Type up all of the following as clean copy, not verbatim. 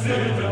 Oh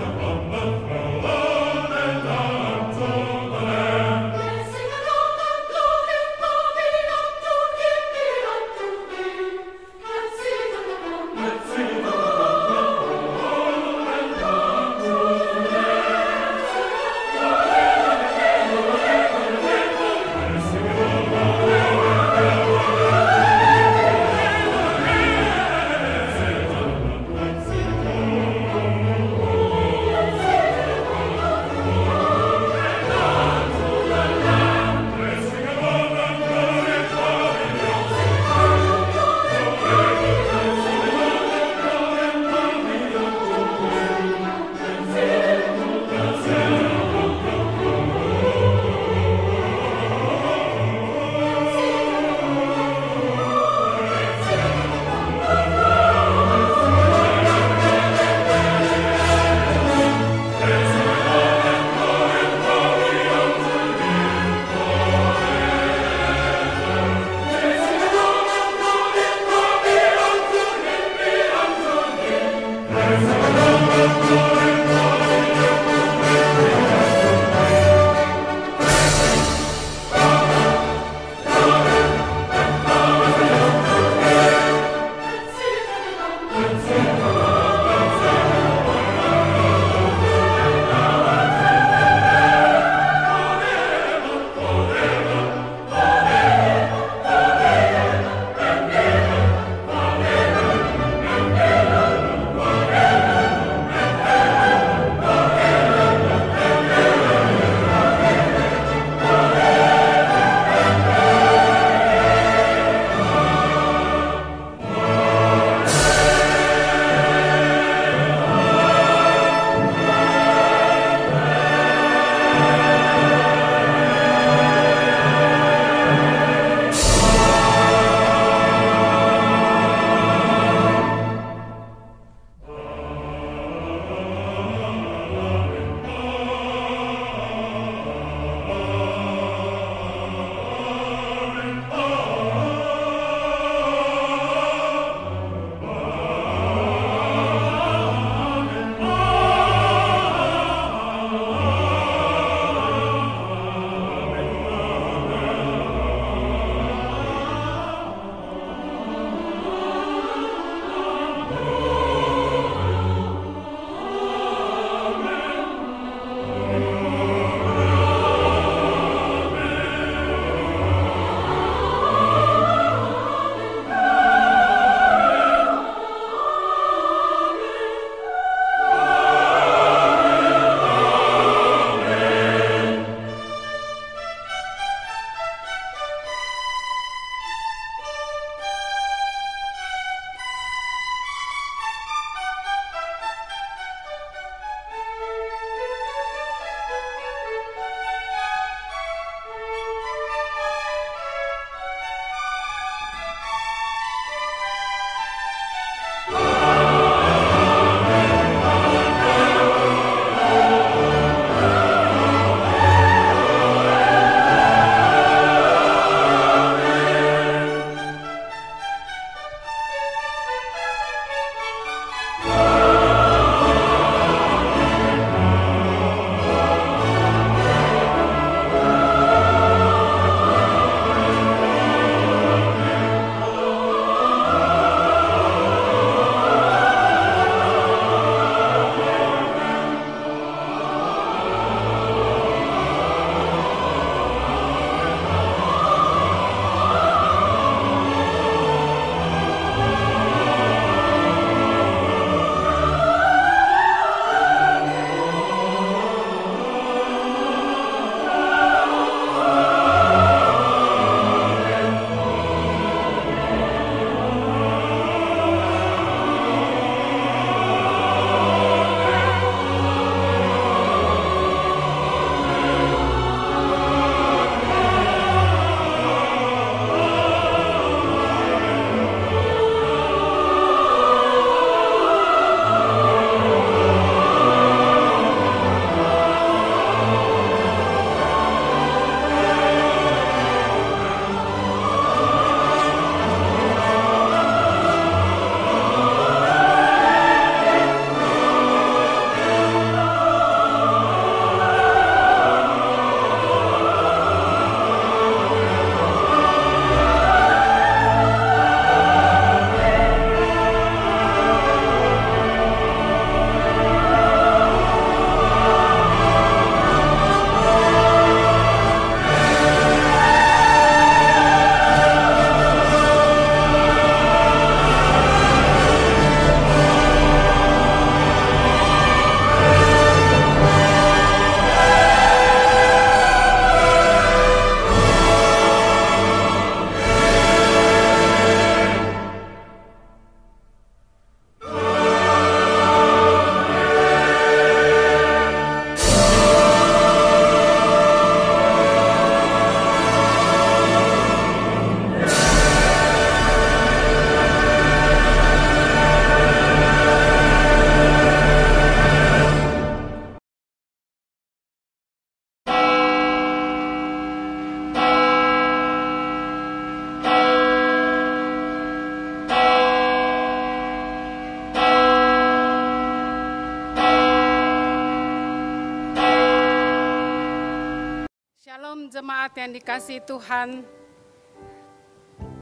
jemaat yang dikasihi Tuhan,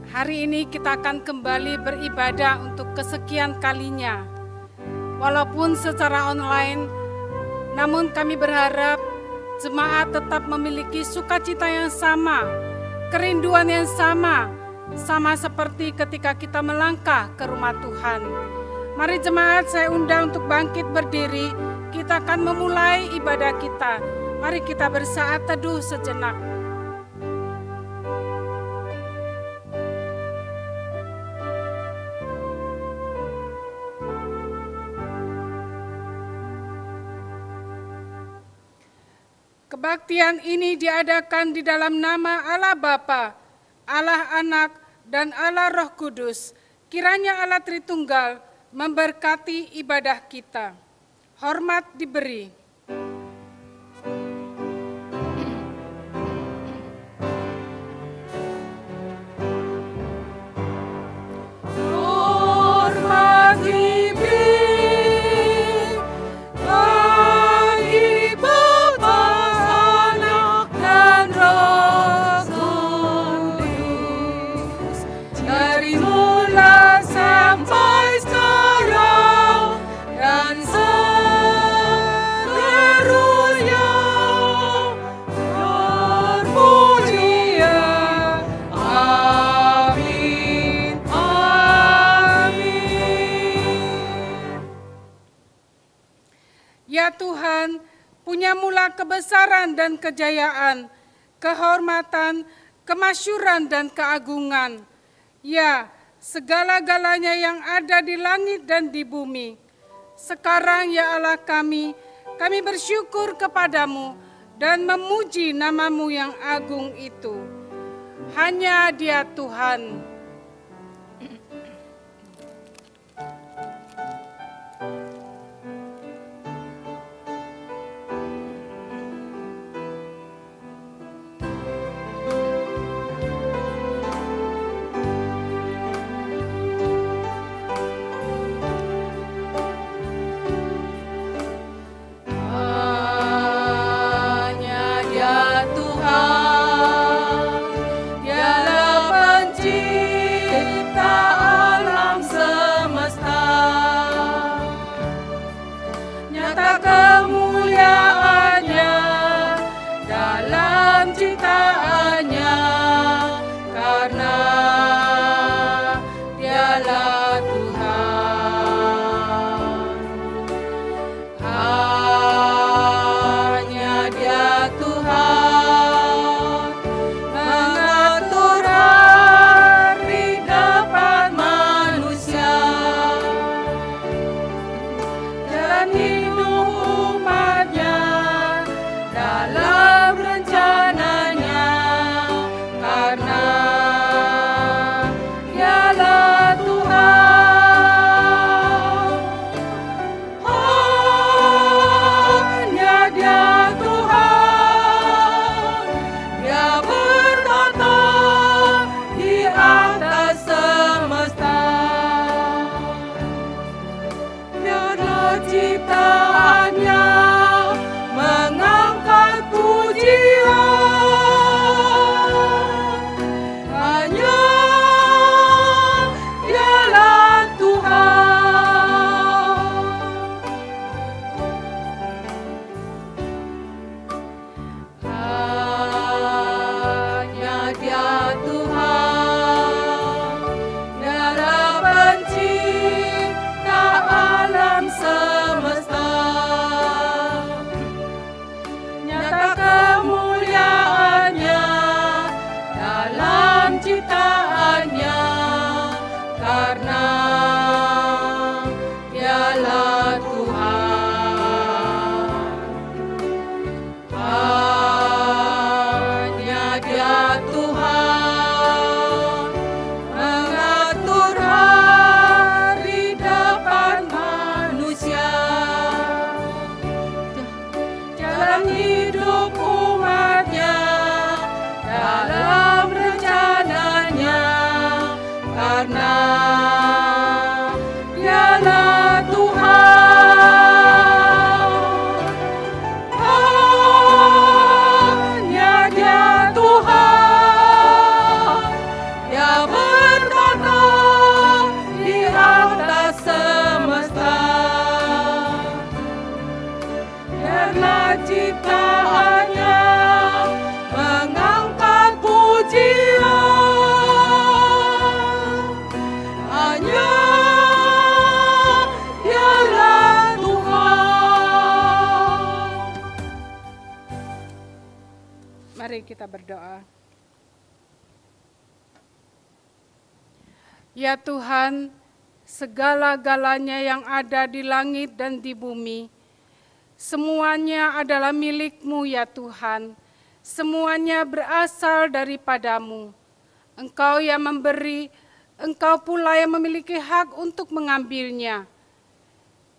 hari ini kita akan kembali beribadah untuk kesekian kalinya. Walaupun secara online, namun kami berharap jemaat tetap memiliki sukacita yang sama, kerinduan yang sama seperti ketika kita melangkah ke rumah Tuhan. Mari jemaat, saya undang untuk bangkit berdiri, kita akan memulai ibadah kita. Mari kita bersaat teduh sejenak. Kebaktian ini diadakan di dalam nama Allah Bapa, Allah Anak, dan Allah Roh Kudus. Kiranya Allah Tritunggal memberkati ibadah kita. Hormat diberi. Tuhan, punya mula kebesaran dan kejayaan, kehormatan, kemasyuran dan keagungan. Ya, segala-galanya yang ada di langit dan di bumi. Sekarang ya Allah kami bersyukur kepadamu dan memuji namamu yang agung itu. Hanya Dia Tuhan. Hanya Dia biarlah ciptaannya mengangkat pujian. Hanya Dialah Tuhan. Mari kita berdoa. Ya Tuhan, segala-galanya yang ada di langit dan di bumi, semuanya adalah milik-Mu ya Tuhan. Semuanya berasal daripada-Mu. Engkau yang memberi, Engkau pula yang memiliki hak untuk mengambilnya.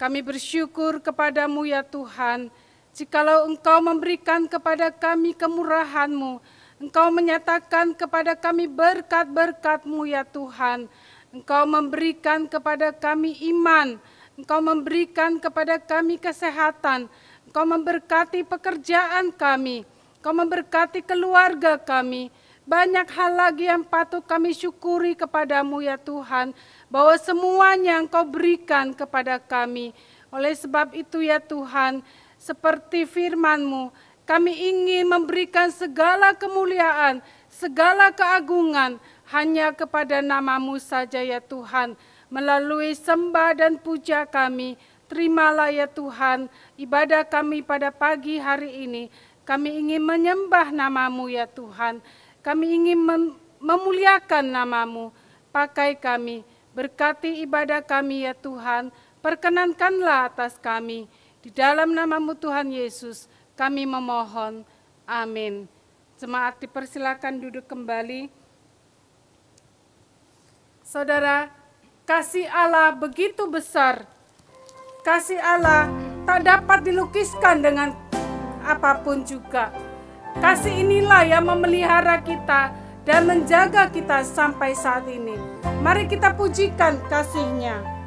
Kami bersyukur kepada-Mu ya Tuhan, jikalau Engkau memberikan kepada kami kemurahan-Mu, Engkau menyatakan kepada kami berkat-berkat-Mu ya Tuhan. Engkau memberikan kepada kami iman, Engkau memberikan kepada kami kesehatan, Engkau memberkati pekerjaan kami, Engkau memberkati keluarga kami. Banyak hal lagi yang patut kami syukuri kepada-Mu ya Tuhan, bahwa semuanya Engkau berikan kepada kami. Oleh sebab itu ya Tuhan, seperti firman-Mu, kami ingin memberikan segala kemuliaan, segala keagungan hanya kepada nama-Mu saja ya Tuhan. Melalui sembah dan puja kami, terimalah ya Tuhan ibadah kami pada pagi hari ini. Kami ingin menyembah nama-Mu ya Tuhan. Kami ingin memuliakan nama-Mu. Pakai kami, berkati ibadah kami ya Tuhan. Perkenankanlah atas kami. Di dalam nama-Mu Tuhan Yesus kami memohon. Amin. Jemaat dipersilakan duduk kembali. Saudara, kasih Allah begitu besar. Kasih Allah tak dapat dilukiskan dengan apapun juga. Kasih inilah yang memelihara kita dan menjaga kita sampai saat ini. Mari kita pujikan kasih-Nya.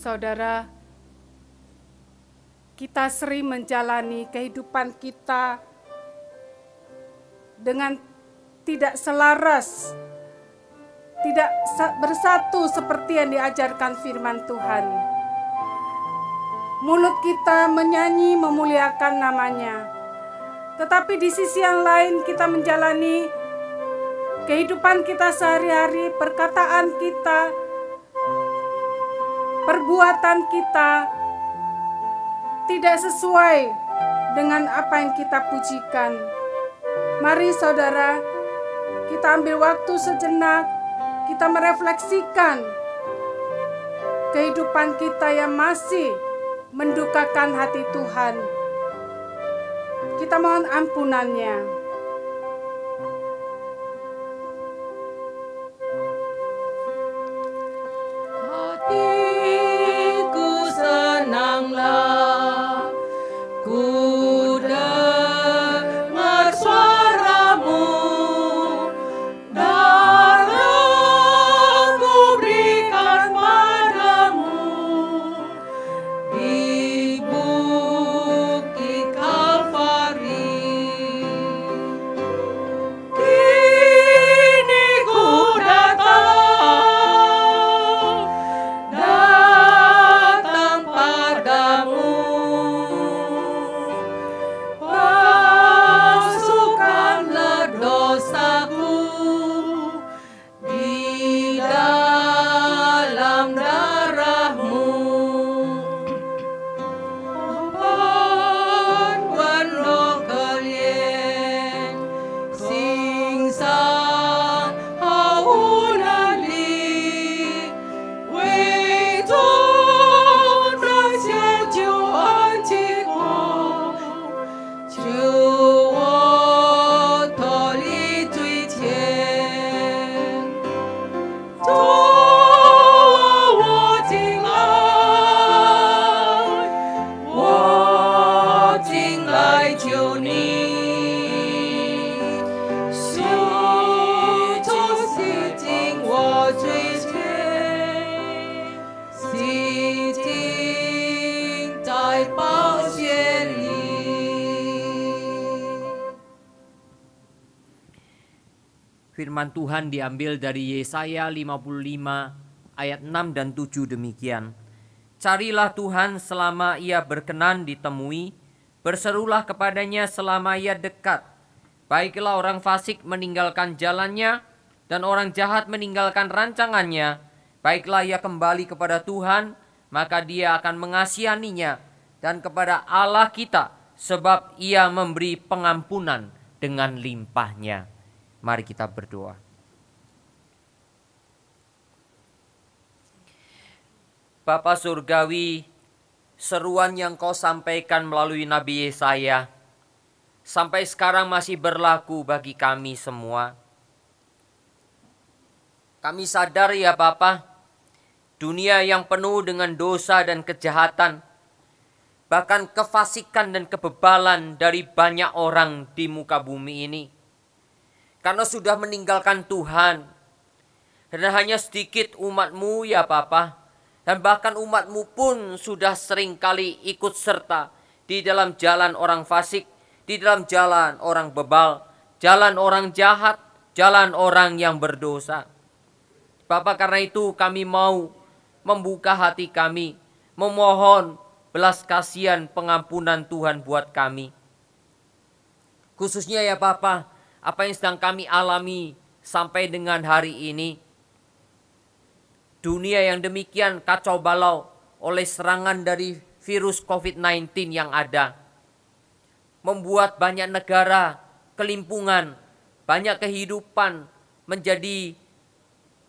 Saudara, kita sering menjalani kehidupan kita dengan tidak selaras, tidak bersatu seperti yang diajarkan firman Tuhan. Mulut kita menyanyi memuliakan nama-Nya, tetapi di sisi yang lain kita menjalani kehidupan kita sehari-hari, perkataan kita, perbuatan kita tidak sesuai dengan apa yang kita pujikan. Mari saudara, kita ambil waktu sejenak, kita merefleksikan kehidupan kita yang masih mendukakan hati Tuhan. Kita mohon ampunannya. Hatiku senanglah, ku dengar suaramu, dan aku berikan padamu di bukit Kalvari. Kini ku datang padamu, basuhkanlah dosaku di dalam darah-Mu. Ban roh kalian sing sang haunali, wei tôn ra xiao chiu an chi ko, chiu wo to li zui qian,做我敬爱，我敬爱就你，心中洗净我罪愆，洗净在宝血里。 Firman Tuhan diambil dari Yesaya 55 ayat 6 dan 7 demikian. Carilah Tuhan selama ia berkenan ditemui, berserulah kepadanya selama ia dekat. Baiklah orang fasik meninggalkan jalannya, dan orang jahat meninggalkan rancangannya. Baiklah ia kembali kepada Tuhan, maka dia akan mengasihaninya, dan kepada Allah kita, sebab ia memberi pengampunan dengan limpahnya. Mari kita berdoa. Bapa Surgawi, seruan yang Kau sampaikan melalui Nabi Yesaya sampai sekarang masih berlaku bagi kami semua. Kami sadar ya Bapa, dunia yang penuh dengan dosa dan kejahatan, bahkan kefasikan dan kebebalan dari banyak orang di muka bumi ini. Karena sudah meninggalkan Tuhan. Dan hanya sedikit umat-Mu ya Bapa. Dan bahkan umat-Mu pun sudah seringkali ikut serta di dalam jalan orang fasik, di dalam jalan orang bebal, jalan orang jahat, jalan orang yang berdosa. Bapa, karena itu kami mau membuka hati kami, memohon belas kasihan pengampunan Tuhan buat kami. Khususnya ya Bapa, apa yang sedang kami alami sampai dengan hari ini. Dunia yang demikian kacau balau oleh serangan dari virus COVID-19 yang ada. Membuat banyak negara kelimpungan, banyak kehidupan menjadi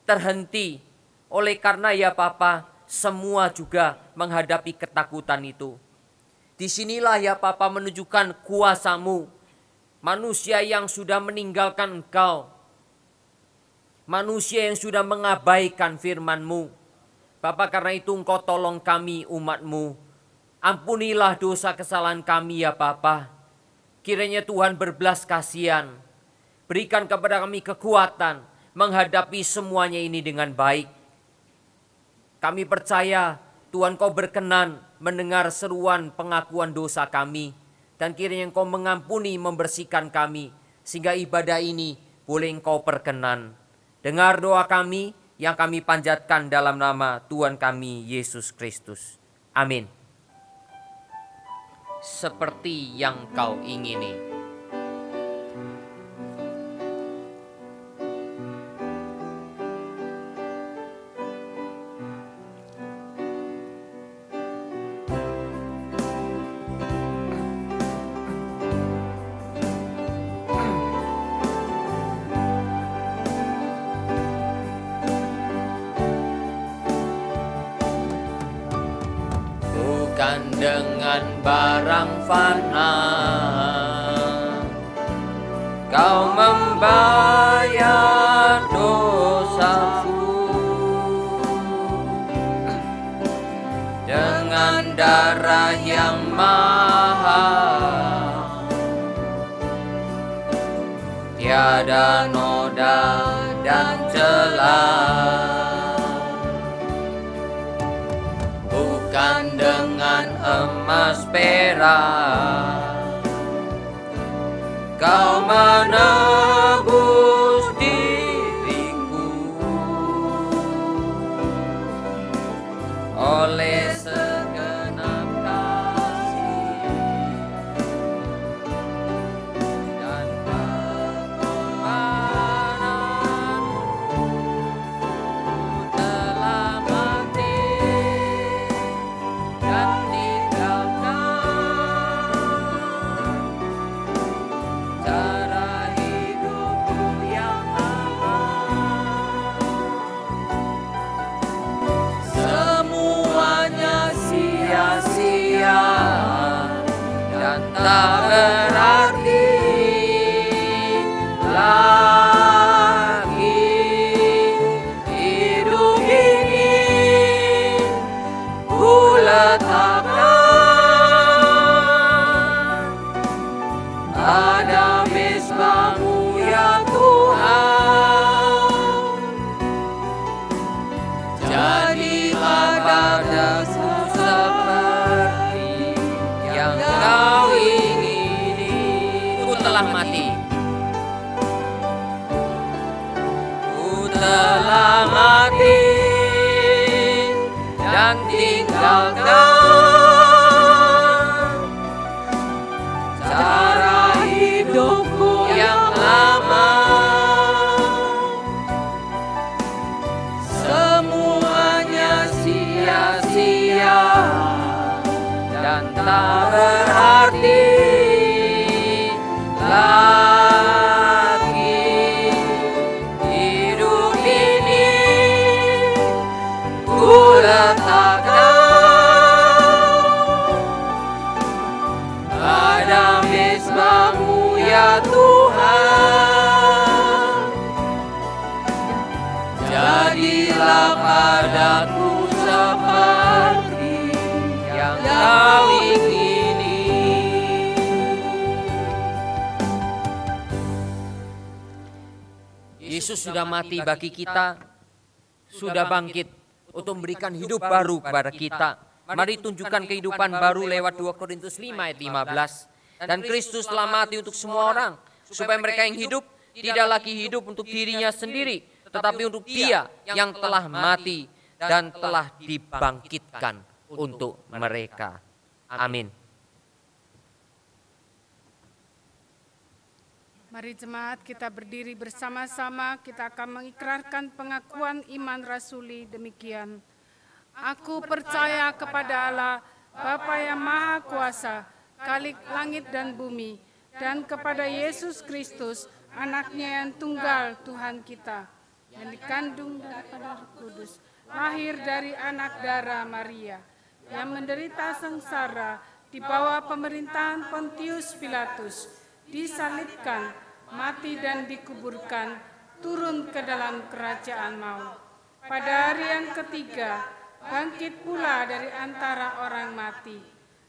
terhenti. Oleh karena ya Bapa, semua juga menghadapi ketakutan itu. Disinilah ya Bapa menunjukkan kuasa-Mu. Manusia yang sudah meninggalkan Engkau. Manusia yang sudah mengabaikan firman-Mu. Bapa, karena itu Engkau tolong kami umat-Mu. Ampunilah dosa kesalahan kami ya Bapa. Kiranya Tuhan berbelas kasihan. Berikan kepada kami kekuatan menghadapi semuanya ini dengan baik. Kami percaya Tuhan Kau berkenan mendengar seruan pengakuan dosa kami. Dan kiranya Engkau mengampuni, membersihkan kami, sehingga ibadah ini boleh Engkau perkenan. Dengar doa kami yang kami panjatkan dalam nama Tuhan kami, Yesus Kristus. Amin. Seperti yang Kau ingini. bukan dengan barang fana. Kau membayar dosaku dengan darah yang mahal. Tiada noda dan celah, bukan dengan emas perak. Kau menebus diriku oleh segenap kasih dan pengorbananmu telah mati dan tinggalkan cara hidupku yang aman. Semuanya Sia-sia dan tak berarti lagi. Hidup ini ku letakkan pada mezbah-Mu ya Tuhan. Jadilah padaku seperti yang Kau ingini. Ku telah mati, ku telah mati dan tinggalkan cara hidupku yang lama. Semuanya sia-sia dan tak berarti lagi. Hidup ini ku letakkan pada mezbah-Mu ya Tuhan. Jadilah padaku seperti yang Kau ingini. Yesus sudah mati bagi kita, sudah bangkit untuk memberikan hidup baru kepada kita. Mari tunjukkan kehidupan baru lewat 2 Korintus 5 ayat 15. Dan Kristus telah mati untuk semua orang, supaya mereka yang hidup tidak lagi hidup untuk dirinya sendiri, tetapi untuk Dia yang telah mati dan telah dibangkitkan untuk mereka. Amin. Mari jemaat kita berdiri bersama-sama, kita akan mengikrarkan pengakuan iman rasuli demikian. Aku percaya kepada Allah, Bapa yang Maha Kuasa, Khalik langit dan bumi, dan kepada Yesus Kristus, anaknya yang tunggal Tuhan kita, yang dikandung daripada Roh Kudus, lahir dari anak darah Maria, yang menderita sengsara di bawah pemerintahan Pontius Pilatus, disalibkan, mati dan dikuburkan, turun ke dalam kerajaan maut. Pada hari yang ketiga, bangkit pula dari antara orang mati,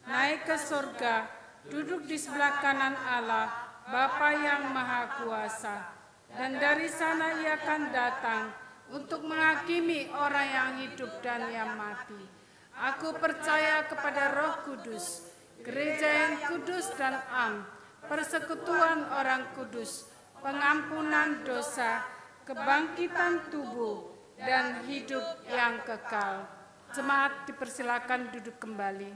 naik ke surga, duduk di sebelah kanan Allah, Bapa yang Maha Kuasa. Dan dari sana Ia akan datang untuk menghakimi orang yang hidup dan yang mati. Aku percaya kepada Roh Kudus, gereja yang kudus dan am, persekutuan orang kudus, pengampunan dosa, kebangkitan tubuh, dan hidup yang kekal. Jemaat dipersilakan duduk kembali.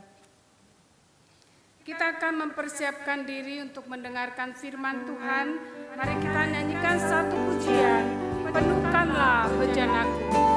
Kita akan mempersiapkan diri untuk mendengarkan firman Tuhan. Mari kita nyanyikan satu pujian, penuhkanlah bejanaku.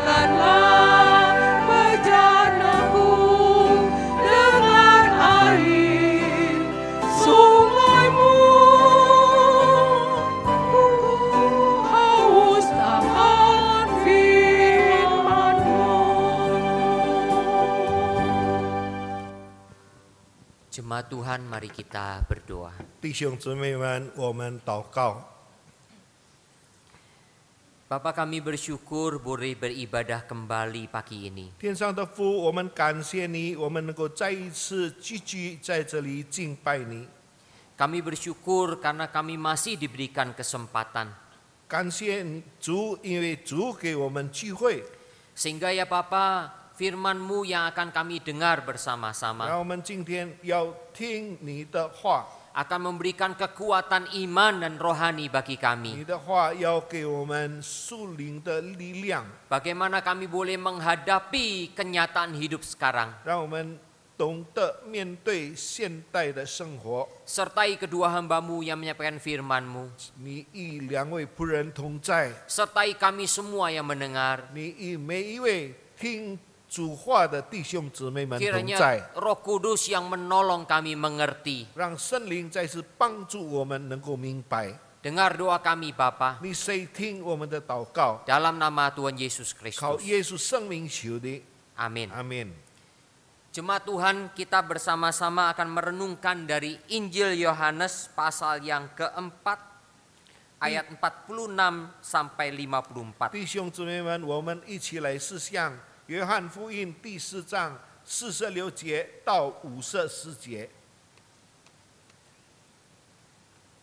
Tebarkanlah bejanaku dengan air sungaimu. Ku haus akan firman-Mu. Jemaat Tuhan, mari kita berdoa. 弟兄姊妹们，我们祷告。 Bapa, kami bersyukur boleh beribadah kembali pagi ini. 天上的父，我们感谢你，我们能够再一次聚集在这里敬拜你。 Kami bersyukur karena kami masih diberikan kesempatan. 感谢你主，因为主给我们机会， Sehingga ya Bapa, firman-Mu yang akan kami dengar 让 bersama-sama 我们今天要听你的话， akan memberikan kekuatan iman dan rohani bagi 你 kami. 的话要给我们属灵的力量， Bagaimana kami boleh menghadapi kenyataan hidup sekarang. 让我们懂得面对现代的生活。 Sertai kedua hamba-Mu yang menyampaikan firman-Mu. 你与两位仆人同在， Sertai kami semua yang mendengar. 你与每一位听主话的弟兄姊妹们同 Kiranya 在。 Roh Kudus yang menolong kami mengerti. 让圣灵再次帮助我们能够明白。 Dengar doa kami Bapa. 你谁听我们的祷告？ Dalam nama Tuhan Yesus 靠 Kristus. 耶稣圣名求的， Amin. 阿门。 Jemaat Tuhan, kita bersama-sama akan merenungkan dari Injil Yohanes pasal yang keempat, ayat 46 sampai 54. 弟兄姊妹们，我们一起来思想约翰福音第4章46节到54节。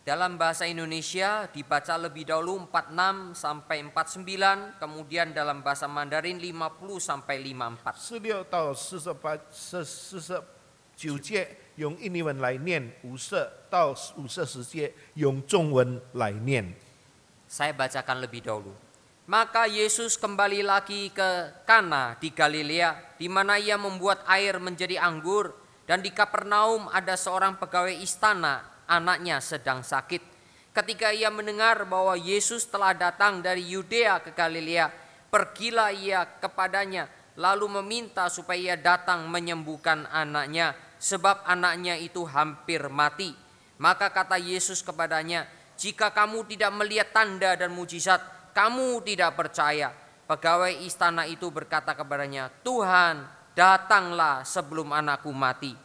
Dalam bahasa Indonesia dibaca lebih dahulu 46 sampai 49, kemudian dalam bahasa Mandarin 50 sampai 54. 46到49节用印尼文来念，50到50节用中文来念。 Saya bacakan lebih dahulu. Maka Yesus kembali lagi ke Kana di Galilea, di mana ia membuat air menjadi anggur, dan di Kapernaum ada seorang pegawai istana, anaknya sedang sakit. Ketika ia mendengar bahwa Yesus telah datang dari Yudea ke Galilea, pergilah ia kepadanya, lalu meminta supaya ia datang menyembuhkan anaknya, sebab anaknya itu hampir mati. Maka kata Yesus kepadanya, jika kamu tidak melihat tanda dan mujizat, kamu tidak percaya. Pegawai istana itu berkata kepadanya, Tuhan, datanglah sebelum anakku mati.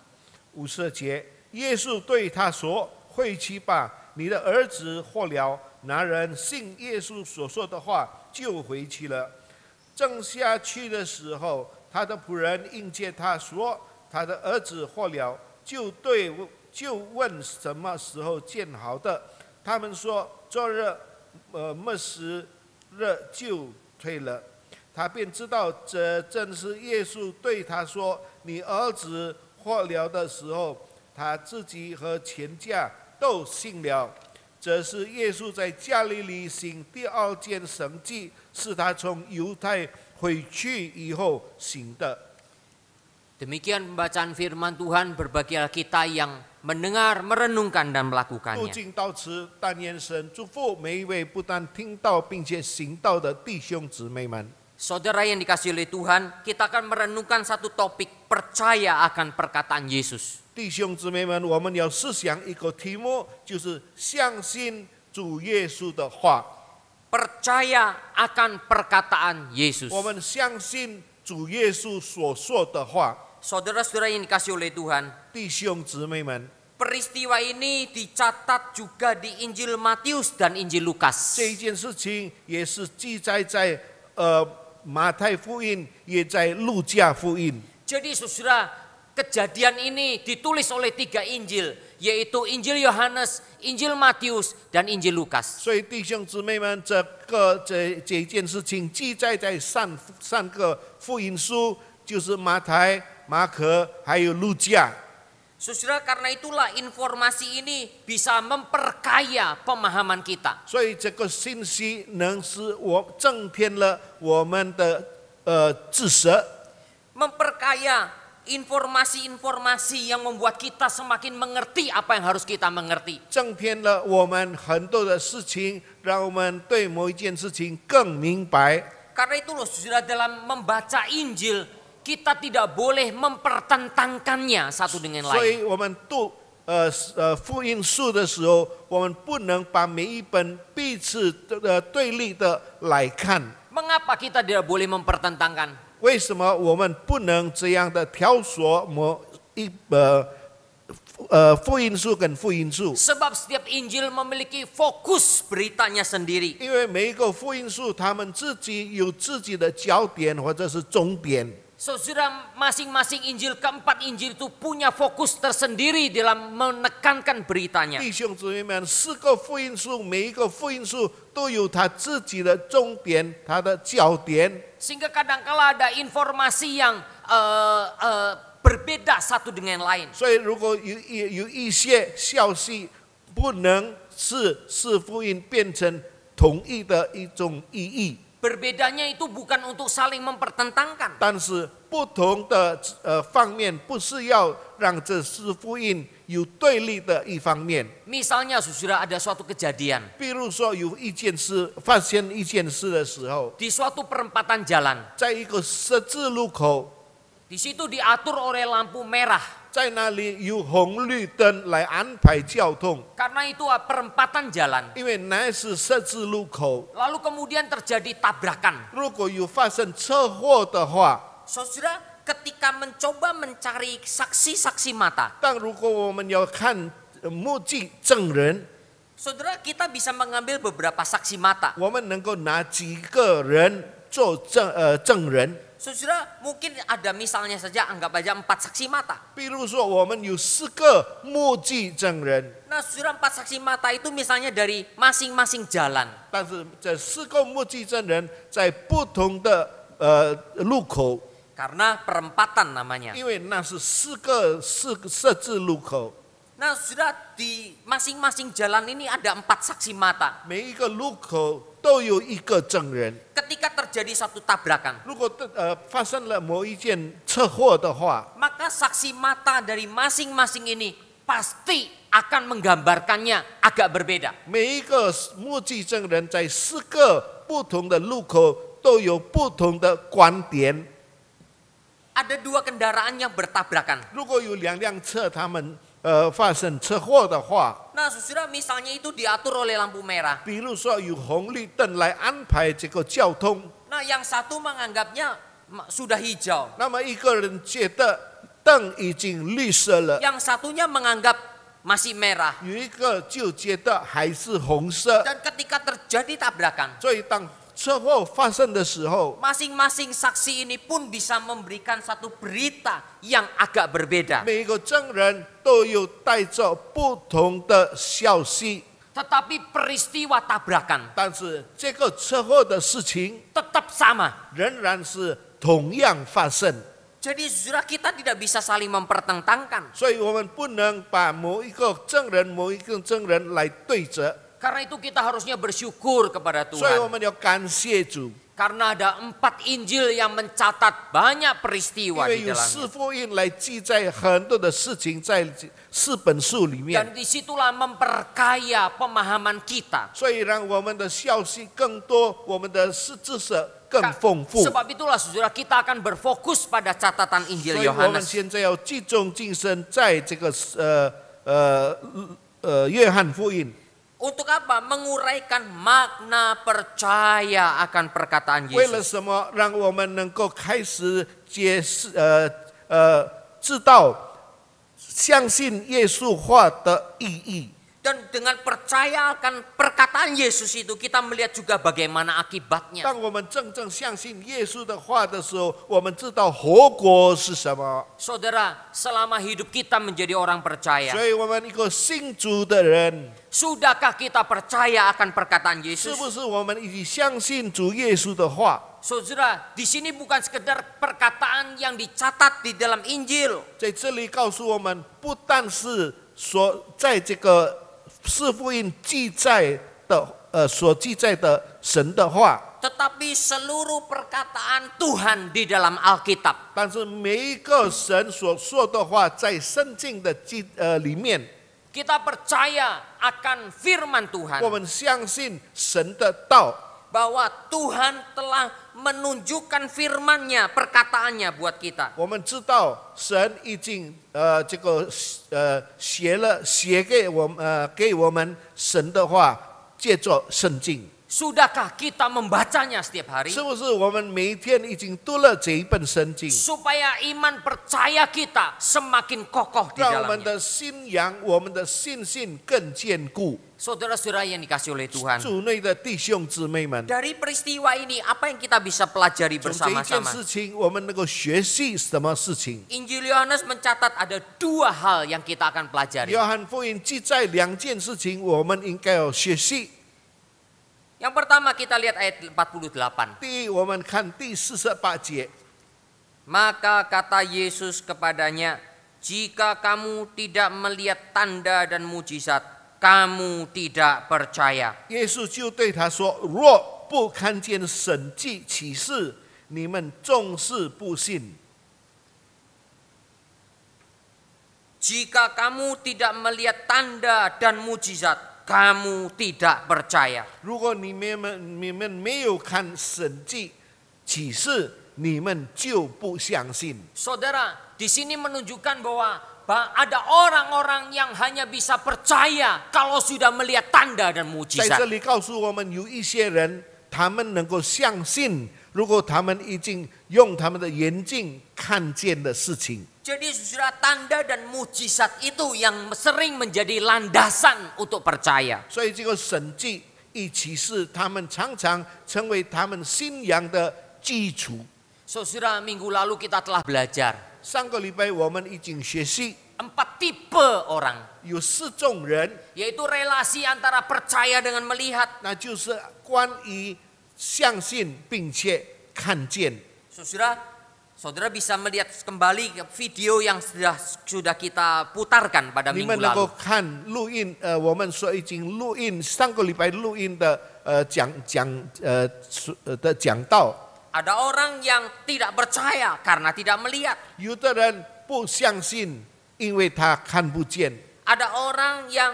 50节，耶稣对他说：“回去吧，你的儿子活了。”那人信耶稣所说的话，就回去了。正下去的时候，他的仆人迎接他说：“他的儿子活了。”就问什么时候见好的。他们说：“昨日，末时日就退了。”他便知道这正是耶稣对他说：“你儿子活了的时候，他自己和全家都信了。”这是耶稣在加利利行第2件神迹，是他从犹太回去以后行的。 Demikian pembacaan firman Tuhan, berbahagialah kita yang mendengar, merenungkan, dan 路 melakukannya. 径到此，但愿神祝福每一位不但听到并且行道的弟兄姊妹们。 Saudara yang dikasihi oleh Tuhan, kita akan merenungkan satu topik, percaya akan perkataan Yesus. 弟兄姊妹们，我们要思想一个题目，就是相信主耶稣的话。 Percaya akan perkataan Yesus. 我们相信主耶稣所说的话。 Saudara-saudara yang dikasihi oleh Tuhan, 弟兄姊妹们， peristiwa ini dicatat juga di Injil Matius dan Injil Lukas. 这一件事情也是记载在马太福音，也在路加福音。 Jadi saudara, kejadian ini ditulis oleh 3 Injil, yaitu Injil Yohanes, Injil Matius, dan Injil Lukas. 所以弟兄姊妹们，这一件事情记载在三个福音书，就是马太、马可还有路加。 Saudara, karena itulah informasi ini bisa memperkaya pemahaman kita. 所以这个信息能使我增添了我们的知识， Memperkaya informasi-informasi yang membuat kita semakin mengerti apa yang harus kita mengerti. 增添了我们很多的事情，让我们对某一件事情更明白。Karena itu loh saudara, dalam membaca Injil kita tidak boleh mempertentangkannya satu dengan 所 lain. 以我们读福音书的时候，我们不能把每一本彼此对立的来看。 Mengapa kita tidak boleh mempertentangkan? 为什么我们不能这样的挑选福音书跟福音书？ Sebab setiap Injil memiliki fokus beritanya sendiri. 因为每一个福音书，他们自己有自己的焦点或者是终点。 Saudara, masing-masing Injil, keempat Injil itu punya fokus tersendiri dalam menekankan beritanya. 弟兄姊妹们，四个福音书，每一个福音书都有他自己的重点，他的焦点。 Sehingga kadangkala ada informasi yang berbeda satu dengan lain. 所以，如果有一些消息不能是福音变成统一的一种意义， Berbedanya itu bukan untuk saling mempertentangkan. 但是不同的方面，不是要让这四福音有对立的一方面。 Misalnya saudara, ada suatu kejadian 比如说，有一件事发现一件事的时候， di suatu perempatan jalan. 在一个十字路口， Di situ diatur oleh lampu merah. 在那里有红绿灯来安排交通， Karena itu perempatan jalan. 因为那是十字路口。 Lalu kemudian terjadi tabrakan. 如果有发生车祸的话， Saudara, ketika mencoba mencari saksi-saksi mata, 但如果我们要看目击证人， saudara, kita bisa mengambil beberapa saksi mata. 我们能够拿几个人做证人？ Saudara, mungkin ada misalnya saja, anggap aja 4 saksi mata. 比如说，我们有4个目击证人， Nah, saudara, 4 saksi mata itu misalnya dari masing-masing jalan. 但是这4个目击证人在不同的路口， Karena perempatan namanya. 因为那是4个十字路口， Nah, saudara, di masing-masing jalan ini ada 4 saksi mata. 每一个路口都有一个证人。 Ketika terjadi satu tabrakan, 如果发生了某一件车祸的话， maka saksi mata dari masing-masing ini pasti akan menggambarkannya agak berbeda. 每一个目击证人在4个不同的路口都有不同的观点。 Ada 2 kendaraan yang bertabrakan. 如果有2辆车，他们发生车祸的话， Nah, saudara, misalnya itu diatur oleh lampu merah. 比如说有红绿灯来安排这个交通， Nah, yang satu menganggapnya sudah hijau. 那么一个人觉得灯已经绿色了， Yang satunya menganggap masih merah. 有一个就觉得还是红色。 Dan ketika terjadi tabrakan, 所以当车祸发生的时候， masing-masing saksi ini pun bisa memberikan satu berita yang agak berbeda. 每一个证人都有带着不同的消息， Tetapi peristiwa tabrakan 但是这个车祸的事情 tetap sama. 仍然是同样发生。 Jadi saudara, kita tidak bisa saling mempertentangkan. 所以我们不能把某一个证人、某一个证人来对着， Karena itu kita harusnya bersyukur kepada 所以我 Tuhan. 们要感谢主， Karena ada 4 Injil yang mencatat banyak 因 peristiwa 为 di 有 dalamnya. 4福音来记载很多的事情在4本书里面， Dan disitulah memperkaya pemahaman kita. 所以让我们的消息更多，我们的知识更丰富。 Sebab itulah saudara, kita akan berfokus pada catatan 所 Injil 以我们 Yohanes. 现在要集中精神在这个约翰福音。 Untuk apa? Menguraikan makna percaya akan perkataan 为了 Yesus. 什么？让我们能够开始知道相信耶稣话的意义。 Dan dengan percaya akan perkataan Yesus itu, kita melihat juga bagaimana akibatnya. 当我们真正相信耶稣的话的时候，我们知道后果是什么。 Saudara, selama hidup kita menjadi orang percaya, 所以，我们一个信主的人， sudahkah kita percaya akan perkataan 是 Yesus? 不是我们已经相信主耶稣的话？ Saudara, di sini bukan sekedar perkataan yang dicatat di dalam Injil, 在这里告诉我们，不但是说在这个四福音记载的所记载的神的话， tetapi seluruh perkataan Tuhan di dalam Alkitab. 但是每一个神所说的话，在圣经的里面， Kita percaya akan firman 我 Tuhan, 们相信神的道， bahwa Tuhan telah menunjukkan firman-Nya, perkataannya buat kita. 我们知道神已经写给我们神的话，借着圣经。 Sudahkah kita membacanya setiap hari? 是不是我们每一天已经读了这一本圣经， Supaya iman percaya kita semakin kokoh di 让我们 dalamnya. 的信仰、我们的信心更坚固？ Saudara-saudara yang dikasih oleh Tuhan. 主内的弟兄姊妹们， Dari peristiwa ini apa yang kita bisa pelajari 从这一件 bersama-sama? 事情，我们能够学习什么事情？ Injil Yohanes mencatat ada 2 hal yang kita akan pelajari. 约翰福音记载2件事情，我们应该要学习。 Yang pertama kita lihat ayat 48. 第一，我们看第48节。 Maka kata Yesus kepadanya, jika kamu tidak melihat tanda dan mujizat, kamu tidak percaya. 耶稣就对他说：“若不看见神迹奇事，你们终是不信。 Jika kamu tidak melihat tanda dan mujizat, kamu tidak percaya. 如果你们没有看神迹启示，你们就不相信。” Saudara, di sini menunjukkan bahwa ada orang-orang yang hanya bisa percaya kalau sudah melihat tanda dan 在这 mujizat. 里告诉我们，有一些人他们能够相信，如果他们已经用他们的眼睛看见的事情。 Jadi saudara, tanda dan mujizat itu yang sering menjadi landasan untuk percaya. 所以这个神迹与启示，他们常常成为他们信仰的基础。 Saudara, minggu lalu kita telah belajar 上个礼拜我们已经学习， 4 tipe orang, 有4种人， yaitu relasi antara percaya dengan melihat. 那就是关于相信并且看见。 Saudara bisa melihat kembali video yang sudah kita putarkan pada 你 minggu 们能够 lalu. 看录音，我们所已经录音上个礼拜录音的讲道。 Ada orang yang tidak percaya karena tidak melihat. 有的人不相信，因为他看不见； Ada orang yang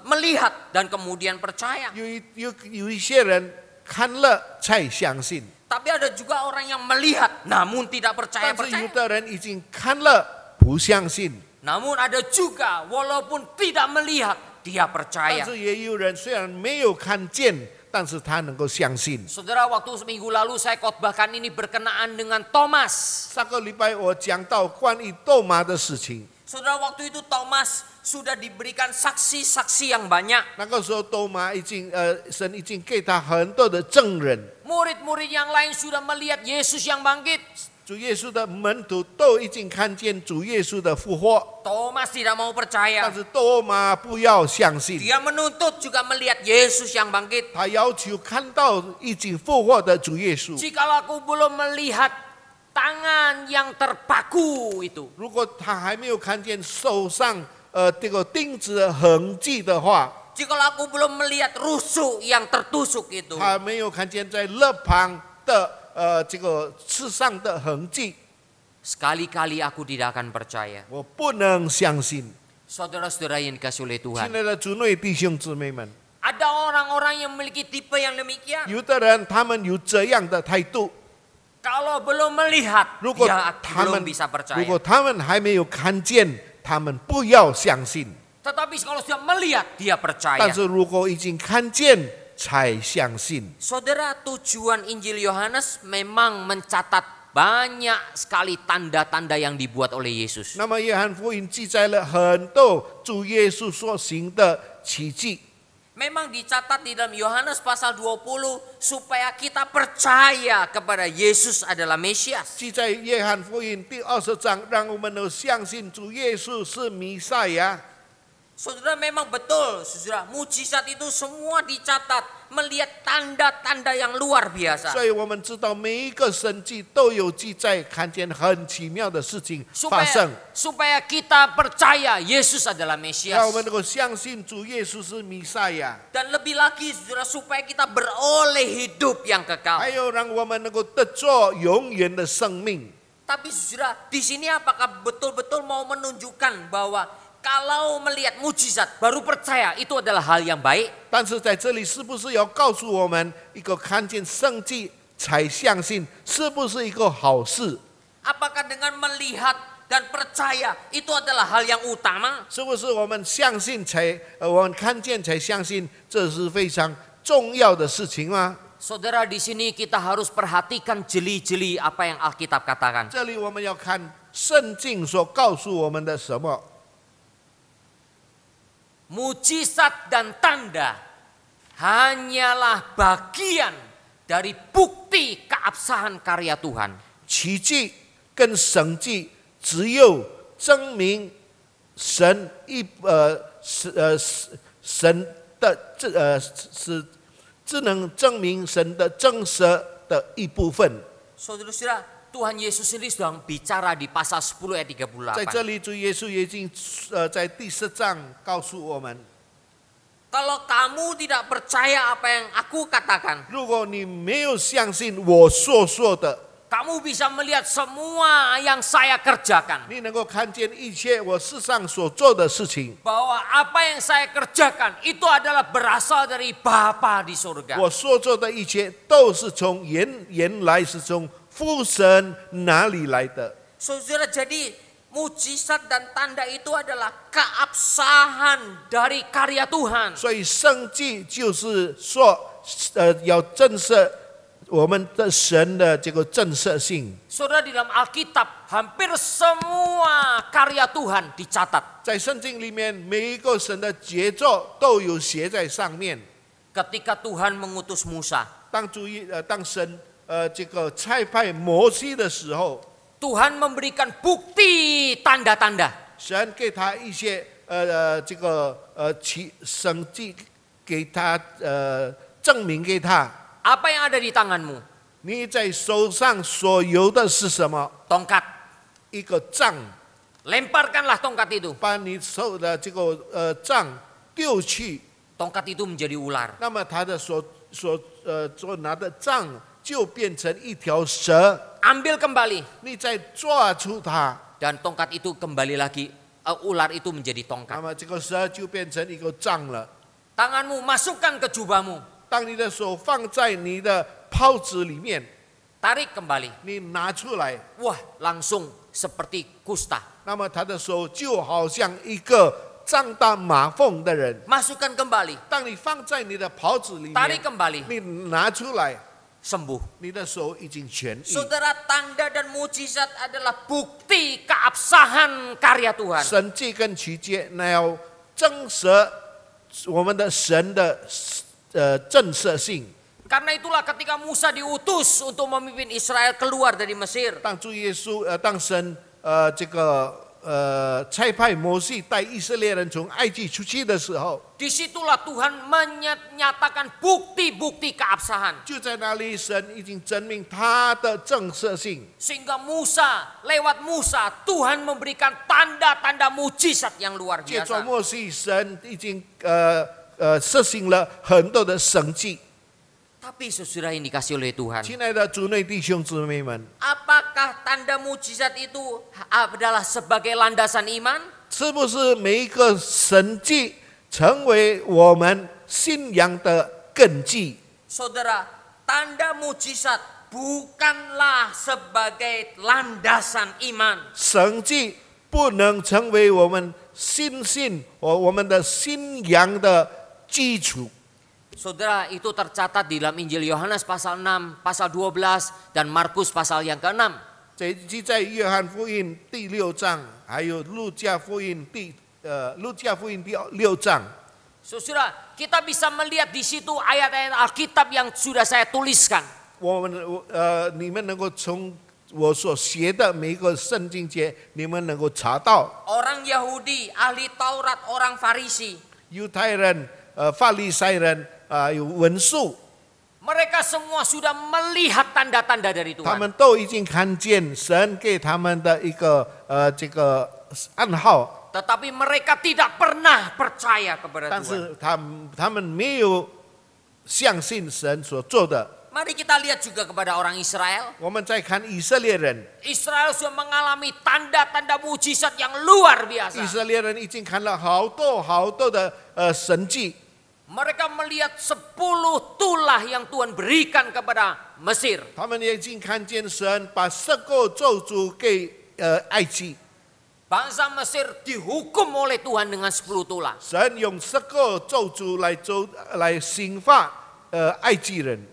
melihat dan kemudian percaya. 有一些人看了才相信。 Tapi ada juga orang yang melihat namun tidak 但是有 percaya. 的人已经看了不相信， Namun ada juga walaupun tidak melihat dia 但 percaya. 是也有人虽然没有看见，但是他能够相信。 Saudara, waktu seminggu lalu saya khotbahkan ini berkenaan dengan Thomas. 上个礼拜我讲到关于多马的事情， Saudara, waktu itu Thomas sudah diberikan saksi-saksi yang banyak. 那个时候多马神已经给他很多的证人， Murid-murid yang lain sudah melihat Yesus yang bangkit. 主耶稣的门徒都已经看见主耶稣的复活， Thomas tidak mau 但 percaya. 是多马不要相信， Dia menuntut juga melihat Yesus yang bangkit. 他要求看到已经复活的主耶稣。 Jikalau aku belum melihat tangan yang terpaku itu, 如果他还没有看见手上这个钉子的痕迹的话， jikalau aku belum melihat rusuk yang tertusuk itu, 他没有看见在肋旁的这个刺上的痕迹， sekali-kali aku tidak akan percaya. 我不能相信。 Saudara-saudara yang dikasih oleh 亲 Tuhan, 爱的主内弟兄姊妹们， ada orang-orang yang memiliki tipe yang demikian. 有的人他们有这样的态度， Kalau belum melihat, 如果 dia 他 belum 们 bisa 如果 percaya. 他们还没有看见，他们不要相信； Tetapi kalau sudah melihat, dia 但 percaya. 是如果已经看见，才相信。 Saudara, tujuan Injil Yohanes memang mencatat banyak sekali tanda-tanda yang dibuat oleh Yesus. 那么约翰福音记载了很多主耶稣所行的奇迹。 Memang dicatat di dalam Yohanes pasal 20 supaya kita percaya kepada Yesus adalah Mesias. 记在约翰福音第20章，让我们都相信主耶稣是弥赛亚。 Saudara, memang betul, saudara, mujizat itu semua dicatat melihat tanda-tanda yang luar biasa. 所以我们知道每一个神迹都有记载，看见很奇妙的事情发生， Supaya kita percaya Yesus adalah Mesias. 让我们能够相信主耶稣是弥赛亚， Dan lebih lagi, saudara, supaya kita beroleh hidup yang 还 kekal. 有让我们能够得着永远的生命。 Tapi saudara, di sini apakah betul-betul mau menunjukkan bahwa kalau melihat mujizat baru percaya itu adalah hal yang baik? 但是在这里是不是要告诉我们一个看见圣迹才相信，是不是一个好事？ Apakah dengan melihat dan percaya itu adalah hal yang utama? 是不是我们相信才我们看见才相信，这是非常重要的事情吗？ Saudara, di sini kita harus perhatikan jeli-jeli apa yang Alkitab katakan. 这里我们要看圣经所告诉我们的什么。 Mujizat dan tanda hanyalah bagian dari bukti keabsahan karya Tuhan. 奇迹跟神迹只有证明神神的只能证明神的真实的一部分。 Saudara-saudara, Tuhan Yesus ini sedang bicara di pasal 10 ayat 在这 38. 里，主耶稣已经在第10章告诉我们， Kalau kamu tidak percaya apa yang aku katakan, 如果你没有相信我所说的， kamu bisa melihat semua yang saya kerjakan. 你能够看见一切我世上所做的事情。 Bahwa apa yang saya kerjakan itu adalah berasal dari Bapa di surga. 我所做的一切都是从原来是从父神哪里来的。 Saudara, jadi mujizat dan tanda itu adalah keabsahan dari karya Tuhan. 所以圣迹就是说，要震慑我们的神的这个震慑性。 Saudara, di dalam Alkitab hampir semua karya Tuhan dicatat. 在圣经里面，每一个神的杰作都有写在上面。 Ketika Tuhan mengutus Musa, 当神这个差派摩西的时候， Tuhan memberikan bukti tanda-tanda. 神给他一些这个神迹，给他证明给他。 Apa yang ada di tanganmu? 你在手上所有的是什么？ Tongkat. 一个杖， Lemparkanlah tongkat itu. 把你手的这个杖丢去， Tongkat itu menjadi ular. 那么他的所拿的杖就变成一条蛇， Ambil kembali. 你再抓住它， Dan tongkat itu kembali lagi. Ular itu menjadi 那 tongkat. 么这个蛇就变成一个杖了。 Tanganmu masukkan ke jubahmu. 当你的手放在你的袍子里面， Tarik kembali. 你拿出来， Wah, langsung seperti kusta. 那么他的手就好像一个长大马蜂的人。 Masukkan kembali. 当你放在你的袍子里 Tarik 面， kembali. 你拿出来， Sembuh. 你的手已经痊愈。 Saudara, tanda dan mujizat adalah bukti keabsahan karya Tuhan. 神迹跟奇迹，那要证实我们的神的震慑性。 Karena itulah ketika Musa diutus untuk memimpin Israel keluar dari Mesir. 当主耶稣当神这个差派摩西带以色列人从埃及出去的时候， Disitulah Tuhan menyatakan bukti-bukti keabsahan. 就在那里神已经证明他的震慑性。 Sehingga lewat Musa, Tuhan memberikan tanda-tanda mujizat yang luar 借着 biasa. 摩西，神已经实行了很多的神迹。 Tapi saudara yang dikasih oleh Tuhan, 亲爱的主内弟兄姊妹们， apakah tanda mujizat itu adalah sebagai landasan iman? 是不是每一个神迹成为我们信仰的根基？ Saudara, tanda mujizat bukanlah sebagai landasan iman. 神迹不能成为我们我们的信仰的基础。 Saudara, itu tercatat di dalam Injil Yohanes pasal 6, pasal 12, dan Markus pasal yang ke-6. 这记在约翰福音第6章，还有路加福音第6章。 Saudara, kita bisa melihat di situ ayat-ayat Alkitab yang sudah saya tuliskan. 你们能够从我所写的每一个圣经节，你们能够查到 Orang Yahudi, ahli Taurat, orang Farisi, 犹太人、法利赛人有文书， mereka semua sudah melihat tanda-tanda dari 他 Tuhan. 们都已经看见神给他们的一个这个暗号， Tetapi mereka tidak pernah percaya kepada 但 Tuhan. 是他们没有相信神所做的。 Mari kita lihat juga kepada orang Israel. 我们再看以色列人， Israel sudah mengalami tanda-tanda mujizat yang luar 以 biasa. 色列人已经看了好多的神迹。 Mereka melihat 10 tulah yang Tuhan berikan kepada Mesir. 他们已经看见神把10个咒诅给埃及， Bangsa Mesir dihukum oleh Tuhan dengan 10 tulah. 神用10个咒诅来刑罚埃及人，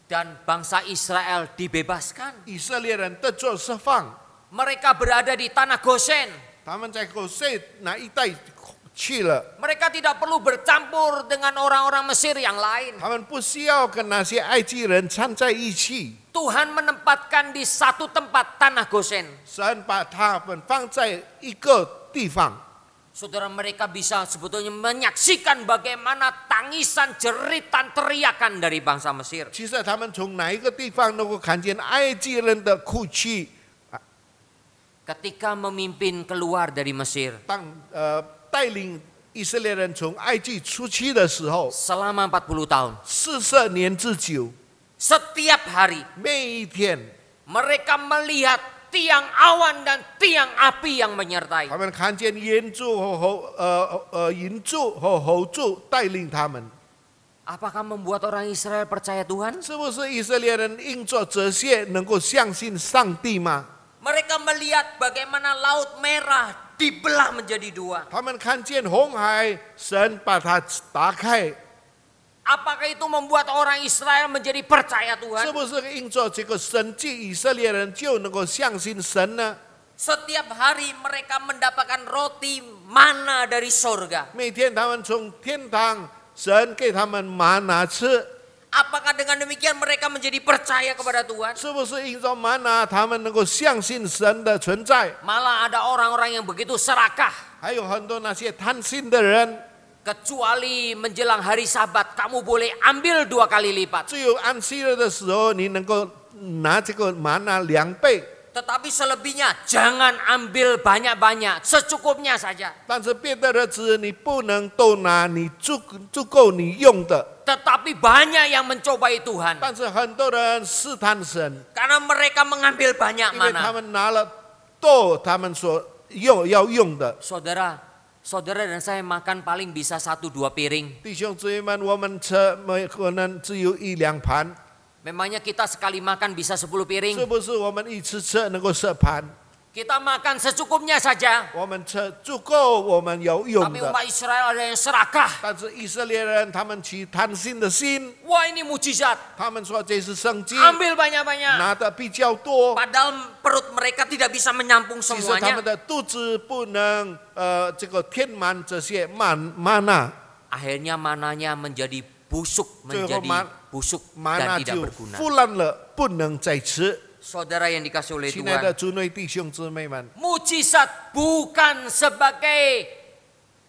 Dan bangsa Israel dibebaskan. 以色列人得着释放。 Mereka berada di tanah Gosen. 他们在狗塞那一带去了， Mereka tidak perlu bercampur dengan orang-orang Mesir yang lain. 他们不需要跟那些埃及人掺在一起。 Tuhan menempatkan di satu tempat tanah Gosen. 神把他们放在一个地方， Saudara, mereka bisa sebetulnya menyaksikan bagaimana tangisan, jeritan, teriakan dari bangsa Mesir. 其实他们从哪一个地方能够看见埃及人的哭泣？ Ketika memimpin keluar dari Mesir 当带领以色列人从埃及出去的时候， selama 40 tahun. 40年之久， Setiap hari 每一天， mereka melihat tiang awan dan tiang api yang menyertai. 他们看见云柱和火柱带领他们。 Apakah membuat orang Israel percaya Tuhan? 是不是以色列人因着这些能够相信上帝吗？ Mereka melihat bagaimana Laut Merah dibelah menjadi 2. 他们看见红海，神把它打开， Apakah itu membuat orang Israel menjadi percaya 是 Tuhan? 不是因着这个神迹，以色列人就能够相信神呢？ Setiap hari mereka mendapatkan roti mana dari sorga. 每天他们从天堂，神给他们玛拿吃， Apakah dengan demikian mereka menjadi percaya kepada Tuhan? 是不是因着玛拿，他们能够相信神的存在？ Malah ada orang-orang yang begitu serakah. 还有很多那些贪心的人， Kecuali menjelang hari Sabat, kamu boleh ambil 2 kali lipat. 只有安息日的时候，你能够拿这个玛拿2倍。 Tetapi selebihnya jangan ambil banyak-banyak, secukupnya saja. 但是别的日子你不能都拿，你足够你用的。 Tetapi banyak yang mencobai Tuhan. 但是很多人试探神， Karena mereka mengambil banyak 因为他 mana. 们拿了多他们所要用的。 Saudara dan saya makan paling bisa 1-2 piring. 弟兄姊妹们，我们吃可能只有1、2盘， Memangnya kita sekali makan bisa 10 piring. 是不是我们一次吃能够10盘？ Kita makan secukupnya saja. 我们吃足够我们要用 Tapi 的。 umat Israel ada yang serakah. 但是以色列人他们起贪心的心， Wah, ini mujizat. 他们说这是圣经， Ambil banyak-banyak. 拿的比较多。 Padahal perut mereka tidak bisa menyampung 其实他们 semuanya. 的肚子不能这个填满这些玛纳， Akhirnya mananya menjadi busuk, 最后 menjadi busuk 玛 dan 纳 tidak 就 berguna. 腐烂了，不能再吃。 Saudara yang dikasih oleh 亲爱的 Tuhan, 主内弟兄姊妹们， mujizat bukan sebagai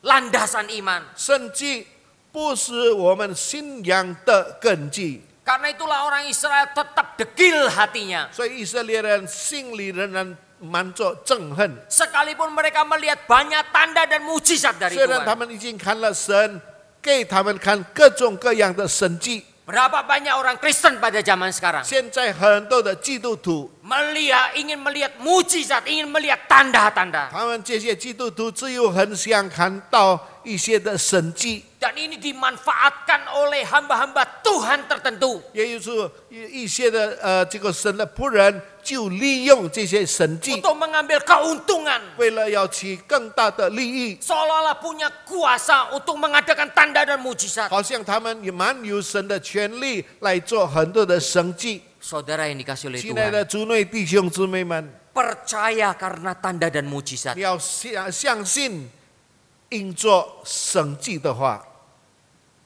landasan iman. 圣经不是我们信仰的根基， Karena itulah orang Israel tetap degil hatinya. 所以以色列人心里仍然满着憎恨。 Sekalipun mereka melihat banyak tanda dan mujizat dari 虽然他 Tuhan. 们已经看了神给他们看各种各样的神迹， Berapa banyak orang Kristen pada zaman sekarang 现在很多的基督徒， ingin melihat mujizat, ingin melihat tanda-tanda. 他们这些基督徒只有很想看到一些的神迹。 Dan ini dimanfaatkan oleh hamba-hamba Tuhan tertentu. 也就是一些的这个神的仆人就利用这些神迹， Untuk mengambil keuntungan. 为了要取更大的利益， Seolah-olah punya kuasa untuk mengadakan tanda dan mujizat. 好像他们也蛮有神的权利来做很多的神迹。 Saudara yang dikasih oleh 亲爱 Tuhan, 的主内弟兄姊妹们， percaya karena tanda dan mujizat. 你要相信，因做神迹的话，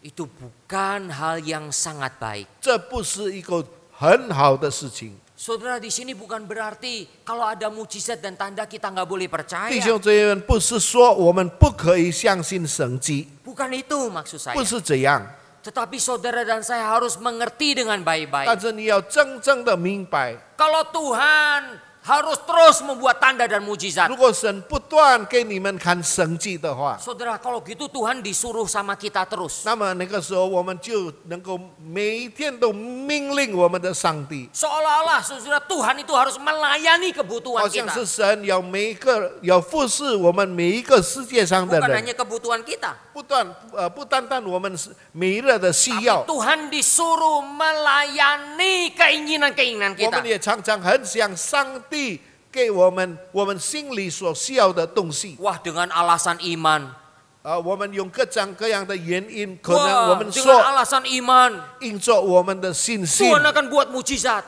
Itu bukan hal yang sangat baik. 这不是一个很好的事情。 Saudara, di sini bukan berarti kalau ada mujizat dan tanda kita nggak boleh 弟 percaya. 兄姊妹们，不是说我们不可以相信神迹， Bukan itu maksud saya. 不是这样。 Tetapi saudara dan saya harus mengerti dengan 但 baik-baik. 是你要真正的明白， Kalau Tuhan harus terus membuat tanda dan mujizat. 如果神不断给你们看神迹的话， Saudara, kalau gitu Tuhan disuruh sama kita terus. 那么那个时候我们就能够每一天都命令我们的上帝， Seolah-olah saudara Tuhan itu harus melayani 好 kebutuhan 像 kita. 是神要服侍我们每一个世界上的 Bukan 人， hanya kebutuhan kita. 不单单我们每日的需 Tapi 要， Tuhan disuruh melayani keinginan-keinginan 我们 kita. 也常常很想上帝给我们心里所需要的东西。 Wah, dengan alasan iman. 我们用各种各样的原因，可能我 Wah, 们 dengan 说 alasan iman. 因着我们的信心， Tuhan akan buat mujizat.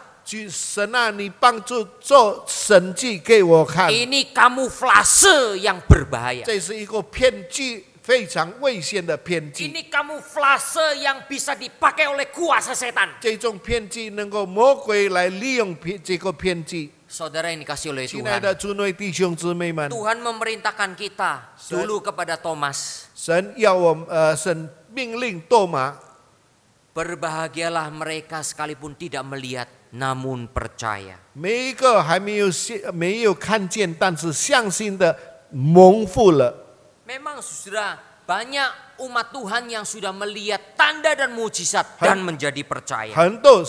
神啊，你帮助做神迹给我看。 Ini kamuflase yang berbahaya. 这是一个骗局，非常危险的骗局。 Ini kamuflase yang bisa dipakai oleh kuasa setan. 这种骗局能够魔鬼来利用这个骗局。 Saudara yang dikasih oleh 亲爱 Tuhan. 的主内弟兄姊妹们， Tuhan memerintahkan kita dulu kepada Thomas. 神神命令多马， Berbahagialah mereka sekalipun tidak melihat namun percaya. 每一个还没有看见，但是相信的蒙福了。 Memang saudara, banyak umat Tuhan yang sudah melihat tanda dan mujizat dan menjadi percaya. 很多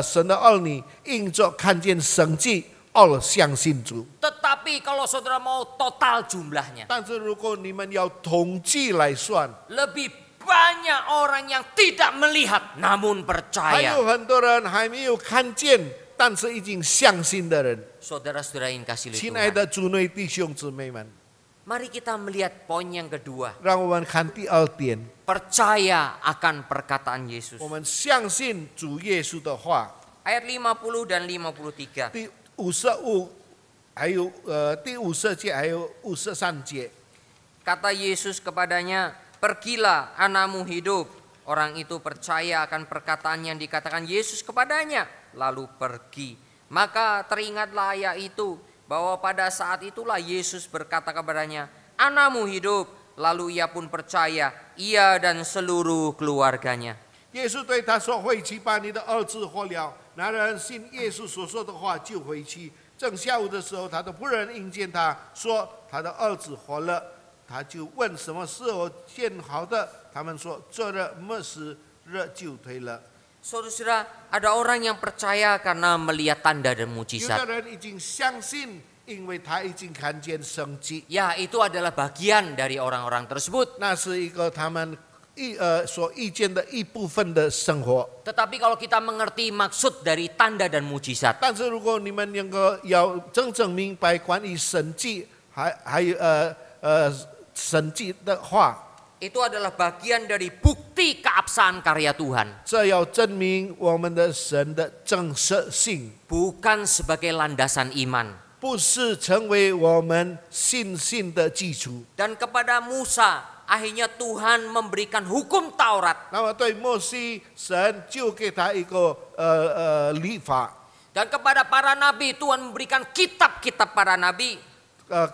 神的儿女因着看见神迹而相信主。 Tetapi kalau saudara mau total jumlahnya, 但是如果你们要统计来算， lebih banyak orang yang tidak melihat namun 还 percaya. 有很多人还没有看见，但是已经相信的人。 Saudara-saudara yang kasih oleh 亲爱 Tuhan. 的主内弟兄姊妹们， Mari kita melihat poin yang kedua. 让我们看第二点， Percaya akan perkataan Yesus. 我们相信主耶稣的话。 Ayat 50 dan 53. 第55，还有第50节，还有53节。 Kata Yesus kepadanya, pergilah anakmu hidup. Orang itu percaya akan perkataan yang dikatakan Yesus kepadanya, lalu pergi. Maka teringatlah ayat itu, bahwa pada saat itulah Yesus berkata kepadanya, anakmu hidup. Lalu ia pun percaya, ia dan seluruh keluarganya. 耶稣对他说：“回去，把你的儿子活了。”那人信耶稣所说的话，就回去。正下午的时候，他的仆人迎见他，说：“他的儿子活了。”他就问什么时候见好的？他们说：“这日末时日就退了。” Saudara-saudara, ada orang yang percaya karena melihat tanda dan 有 mujizat. 的人已经相信，因为他已经看见神迹， Ya, itu adalah bagian dari orang-orang tersebut. 那是一个他们所遇见的一部分的生活。 Tetapi kalau kita mengerti maksud dari tanda dan mujizat, 但是如果你们能够要真正明白关于神迹，还有神迹的话， itu adalah bagian dari bukti keabsahan karya Tuhan. 这要证明我们的神的真实性， Bukan sebagai landasan iman. 不是成为我们信心的基础。 Dan kepada Musa, akhirnya Tuhan memberikan hukum Taurat. 那么对摩西，神就给他一个律法， Dan kepada para nabi, Tuhan memberikan kitab-kitab para nabi.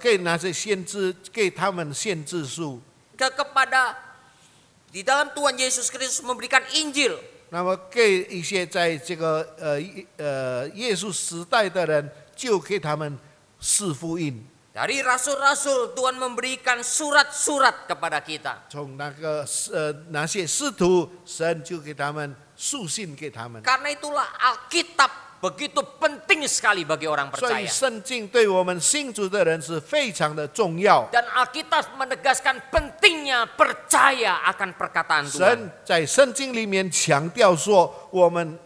给那些先知，给他们先知书。 Kepada di dalam Tuhan Yesus Kristus memberikan Injil. 那么给一些在这个耶稣时代的人，就给他们四福音。 Dari rasul-rasul Tuhan memberikan surat-surat kepada kita. 从那些使徒，神就给他们书信给他们。 Karena itulah Alkitab begitu penting sekali bagi orang 所以 percaya. 圣经对我们信主的人是非常的重要。 Dan Alkitab menegaskan pentingnya percaya akan perkataan Tuhan. 神在圣经里面强调说，我们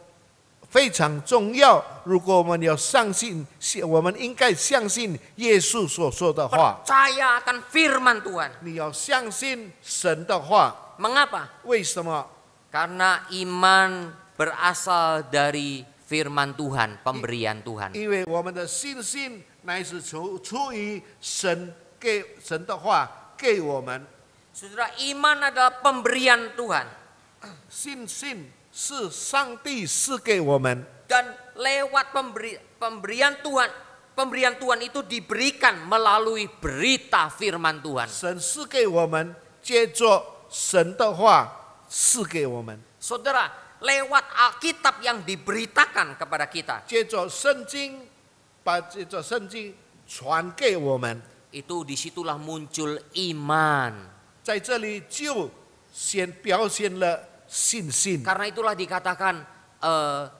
非常重要。如果我们要相信，我们应该相信耶稣所说的话。 Percaya akan firman Tuhan. 你要相信神的话， Mengapa? 为什么？ Karena iman berasal dari firman Tuhan, pemberian Tuhan. 因为我们的信心乃是出于神的话给我们。 Saudara, iman adalah pemberian Tuhan. 信心是上帝赐给我们， Dan lewat pemberian Tuhan itu diberikan melalui berita firman Tuhan. 神赐给我们，借着神的话赐给我们， Saudara, lewat Alkitab yang diberitakan kepada kita. 借着圣经把把这个圣经传给我们， itu disitulah muncul iman. 在这里就先表现了信心。 Karena itulah dikatakan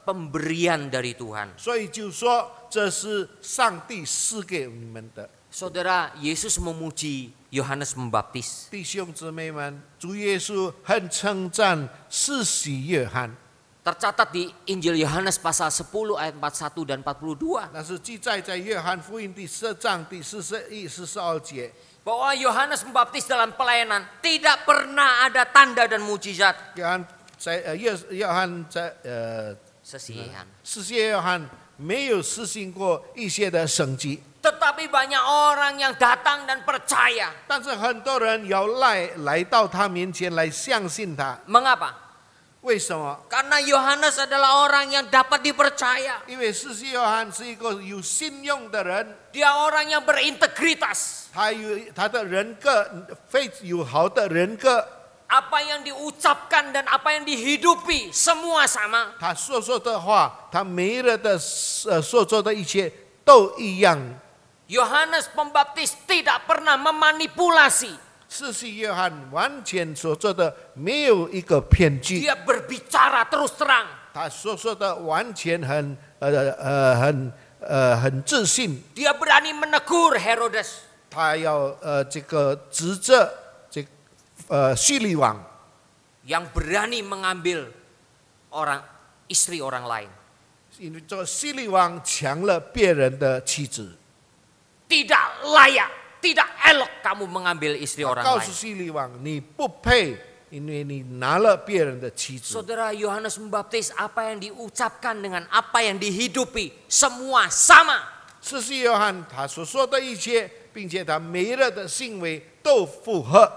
pemberian dari Tuhan. 所以就说这是上帝赐给你们的。 Saudara, Yesus memuji Yohanes Pembaptis. 弟兄姊妹们，主耶稣很称赞施洗约翰， Tercatat di Injil Yohanes pasal 10 ayat 41 dan 42. 那是记载在约翰福音第10章第41、42节。 Bahwa Yohanes Pembaptis dalam pelayanan tidak pernah ada tanda dan mujizat. 约翰在约翰在Sesihan. 施洗约翰没有实行过一些的神迹， Tetapi banyak orang yang datang dan percaya. 但是很多人要来到他面前来相信他， Mengapa? 为什么？ Karena Yohanes adalah orang yang dapat dipercaya. 因为施洗约翰是一个有信用的人， Dia orang yang berintegritas. 他有他的人格非有好的人格， Apa yang diucapkan dan apa yang dihidupi semua sama. 他所说的话，他每日的所做的一切都一样。 Yohanes Pembaptis tidak pernah memanipulasi. 施洗约翰完全所做的没有一个偏激， Dia berbicara terus terang. 他所说的完全很自信， Dia berani menegur Herodes. 他要这个指责叙利王， Yang berani mengambil istri orang lain. 因为这个叙利王抢了别人的妻子， Tidak layak, tidak elok kamu mengambil istri 他 orang 告诉 lain. 叙利王你不配，因为你拿了别人的妻子。 Saudara, Yohanes Pembaptis, apa yang diucapkan dengan apa yang dihidupi semua sama. 施洗约翰他所说的一切，并且他每日的行为都符合，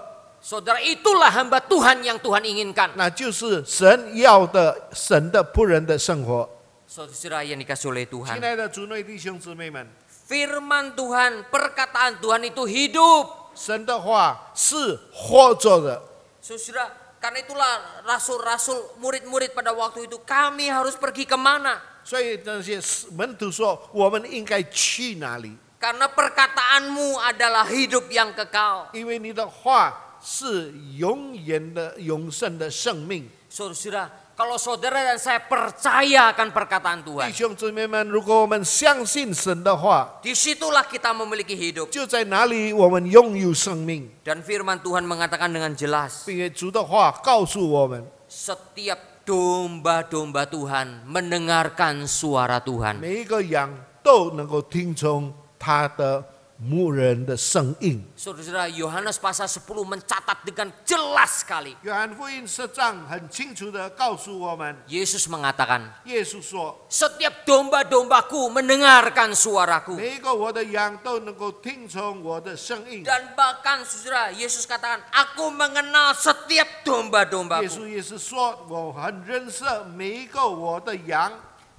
Saudara, itulah hamba Tuhan yang Tuhan inginkan. 那就是神要的神的仆人的生活。 Saudara yang dikasih oleh 亲 Tuhan. 爱的主内弟兄姊妹们， Firman Tuhan, perkataan Tuhan itu hidup. 神的话是活着的。 Saudara, karena itulah rasul-rasul, murid-murid pada waktu itu, kami harus pergi kemana? 所以那些门徒说：“我们应该去哪里？ Karena perkataanmu adalah hidup yang kekal. 因为你的话是永远的、永生的生命。” Saudara, kalau saudara dan saya percaya akan perkataan 弟 Tuhan, 兄姊妹们，如果我们相信神的话， disitulah kita memiliki hidup. 就在哪里我们拥有生命。 Dan firman Tuhan mengatakan dengan jelas, 并且主的话告诉我们， setiap domba-domba Tuhan mendengarkan suara Tuhan. 每一个羊都能够听从他的牧人的声音。 Saudara, Yohanes pasal 10 mencatat dengan jelas sekali. 约翰福音10章很清楚的告诉我们， Yesus mengatakan, 耶稣说 setiap domba-dombaku mendengarkan suaraku. 每一个我的羊都能够听从我的声音。 Dan bahkan saudara, Yesus katakan, aku mengenal setiap 耶 domba-dombaku. 稣也是说，我很认识每一个我的羊。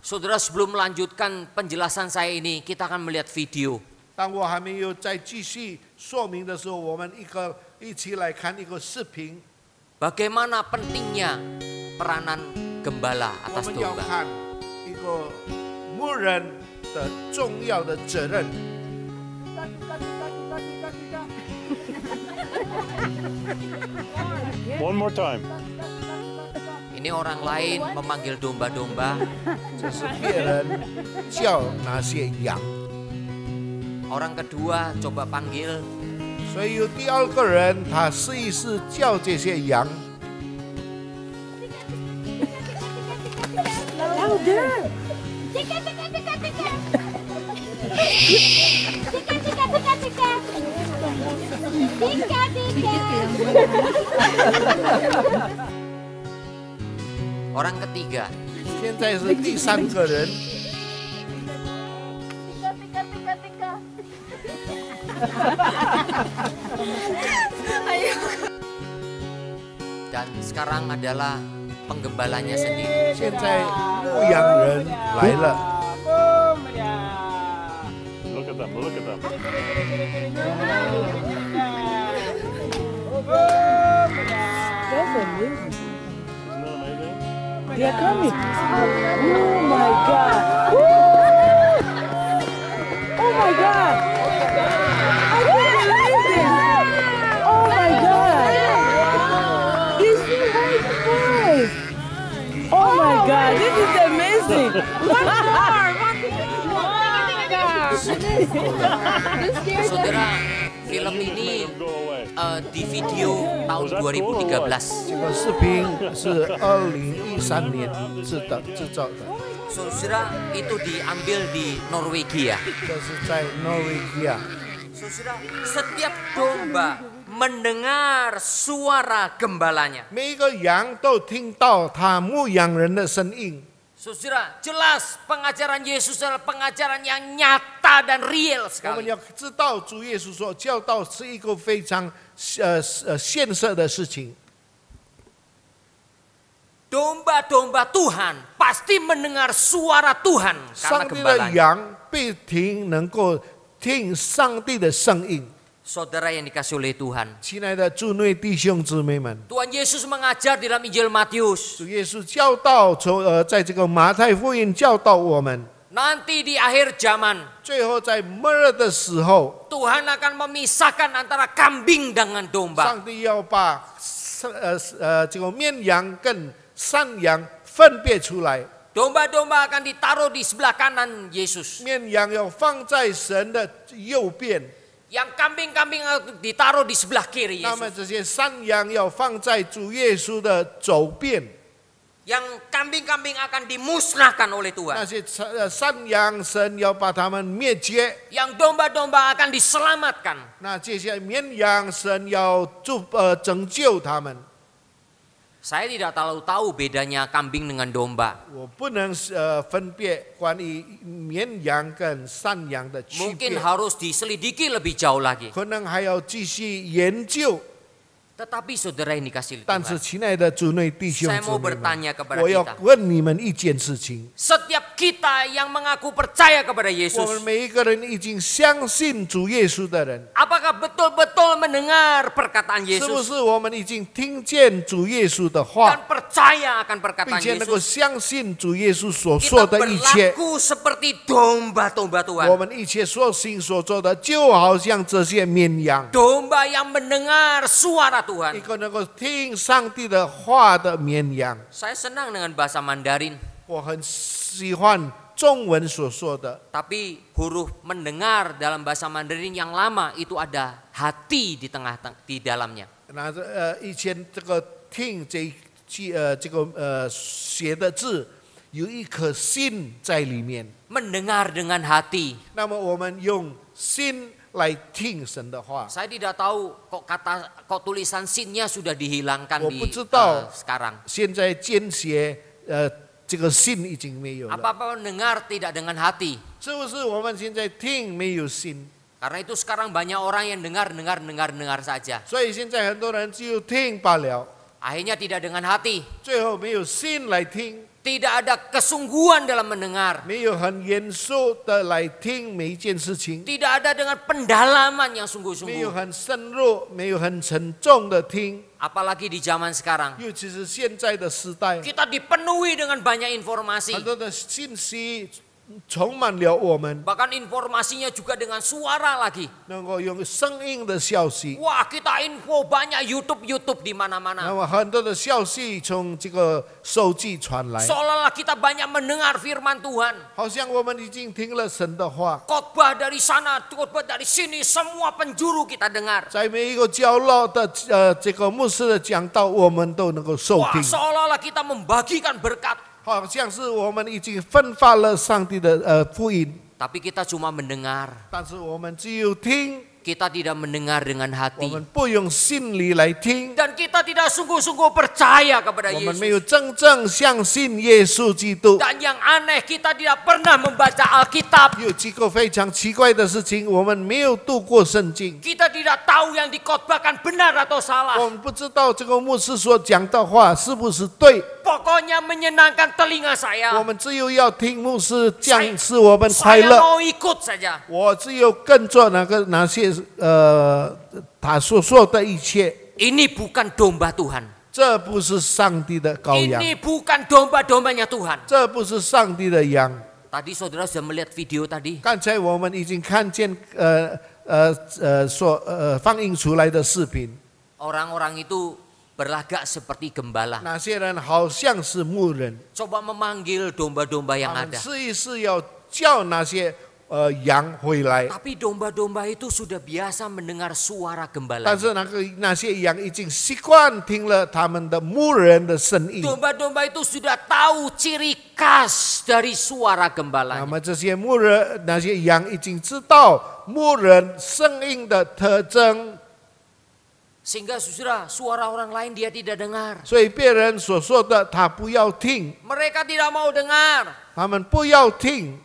Saudara, sebelum melanjutkan penjelasan saya ini, kita akan melihat video. 当我还没有再继续说明的时候，我们一起来看一个视频。 Bagaimana pentingnya peranan gembala 我 atas 们要 domba. 看一个牧人的重要的责任。 One more time. Ini orang lain memanggil domba-domba. 这是别人叫那些羊， Orang kedua coba panggil. 所以有第二个人，他试一试叫这些羊。 Tika, tika, tika, tika. Tika, tika, tika, tika. Tika, tika. Orang ketiga, 现在是第三个人， Tika, tika, tika, tika. dan sekarang adalah penggembalanya sendiri. 现在牧羊人来了， Look at them. Look at them. That's amazing. Isn't that amazing? They are coming. Oh my God. my God! I can't believe this! Oh my God! Did she raise the voice? Oh my God! This is amazing! Saudara, film ini Go away. di video tahun 2013. 这个视频是2013年制造的， Saudara, itu diambil di Norwegia. 这是在诺维基亚。 Saudara, setiap domba mendengar suara gembalanya. 每一个羊都听到他牧羊人的声音。 Saudara, jelas pengajaran Yesus adalah pengajaran yang nyata dan real 我们 sekali. 要知道主耶稣说教导是一个非常现实的事情。 Domba-domba Tuhan pasti mendengar suara Tuhan karena 上帝的 gembalanya. 羊必定能够听上帝的声音。 Saudara yang dikasih oleh Tuhan. 亲爱的主内弟兄姊妹们， Tuhan Yesus mengajar di dalam Injil Matius. 主耶稣教导在这个马太福音教导我们， Nanti di akhir zaman, 最后在末日的时候， Tuhan akan memisahkan antara kambing dengan domba. 上帝要把这个绵羊跟山羊分别出来， Domba-domba akan ditaruh di sebelah kanan Yesus. 绵羊要放在神的右边， Yang kambing-kambing ditaruh di sebelah kiri 那么 Yesus. 这些山羊要放在主耶稣的左边， Yang kambing-kambing akan dimusnahkan oleh 那 Tuhan. 些山羊神要把他们灭绝， Yang domba-domba akan diselamatkan. 那这些绵羊神要拯救他们。 Saya tidak terlalu tahu bedanya kambing dengan domba. 我不能分别关于绵羊跟山羊的区 Mungkin 别， harus diselidiki lebih jauh lagi. 可能还要继续研究。 Tetapi saudara yang dikasih 但是， Tuhan, 亲爱的主内弟兄 saya 姊 mau 妹 bertanya 们， kepada 我要 kita. 问你们一件事情： Setiap kita yang mengaku percaya kepada 我们 Yesus, 每一个人已经相信主耶稣的人， apakah betul-betul mendengar perkataan 是不 Yesus 是我们已经听见主耶稣的话， dan percaya akan 并 perkataan 且能够 Yesus? 相信主耶稣所说 Kita 的一切？ berlaku seperti domba-domba 我 Tuhan. 们一切所行所做的，就好像这些绵羊， Domba yang mendengar suara 一 Tuhan. 个能够听上帝的话的绵羊。 Saya senang dengan bahasa Mandarin, 我很喜欢中文所说的， tapi huruf mendengar dalam bahasa Mandarin yang lama itu ada hati di dalamnya. 那以前这个听这个写的字，有一颗心在里面。 Mendengar dengan hati. 那么我们用心来听神的话。 Saya tidak tahu kok tulisan sinnya sudah dihilangkan 我 di 不知道 sekarang. 现在简写这个心已经没有了， Apa-apa mendengar tidak dengan hati. 是不是我们现在听没有心？ Karena itu sekarang banyak orang yang dengar saja. 所以现在很多人只有听罢了， Akhirnya tidak dengan hati. 最后没有心来听， Tidak ada kesungguhan dalam mendengar. 没有很严肃的来听每一件事情， Tidak ada dengan pendalaman yang 没有 sungguh-sungguh. 很深入，没有很沉重的听。 Apalagi di zaman sekarang. 尤其是现在的时代， Kita dipenuhi dengan banyak informasi. 很多的信息充满了我们， Bahkan informasinya juga dengan suara lagi. 能够用声音的消息。 Wah, kita info banyak YouTube di 那 mana-mana. 么很多的消息从这个手机传来， Seolah-olah kita banyak mendengar firman Tuhan. 好像我们已经听了神的话， Khotbah dari sana, khotbah dari sini, semua penjuru kita dengar. 在每一个角落的这个牧师的讲道，我们都能够收 Wah, 听， seolah-olah kita membagikan berkat. 好像是我们已经分发了上帝的福音， Tapi kita cuma mendengar. 但是我们只有听， Kita tidak mendengar dengan 我 hati. 们不用心里来听， Dan kita tidak sungguh-sungguh percaya kepada 我们没有 Yesus. 真正相信耶稣基督。 Dan yang aneh, kita tidak pernah membaca Alkitab. 有几个非常奇怪的事情，我们没有读过圣经， Kita tidak tahu yang dikhotbahkan benar atau 我 salah. 们不知道这个牧师所讲的话是不是对。 Pokoknya menyenangkan telinga 我 saya. 们只有要听牧师讲，使我们快 Saya 乐。 mau ikut saja. 我只有跟着哪些他所说的一切， Ini bukan domba Tuhan. 这不是上帝的羔羊， Ini bukan domba-dombanya Tuhan. 这不是上帝的羊。Tadi saudara sudah melihat video tadi. 刚才我们已经看见放映出来的视频， Orang-orang itu berlagak seperti gembala. 那些人好像是牧人， Coba memanggil domba-domba yang 他们 ada. 试一试要叫那些羊回来， Tapi domba-domba itu sudah biasa mendengar suara 但 gembala. 是那些羊已经习惯听了他们的牧人的声音。 Domba-domba itu sudah tahu ciri khas dari suara 那 gembala. 么这些牧人，那些羊已经知道牧人声音的特征， Sehingga saudara, suara orang lain dia tidak dengar. 所以别人所说的他不要听， Mereka tidak mau dengar. 他们不要听。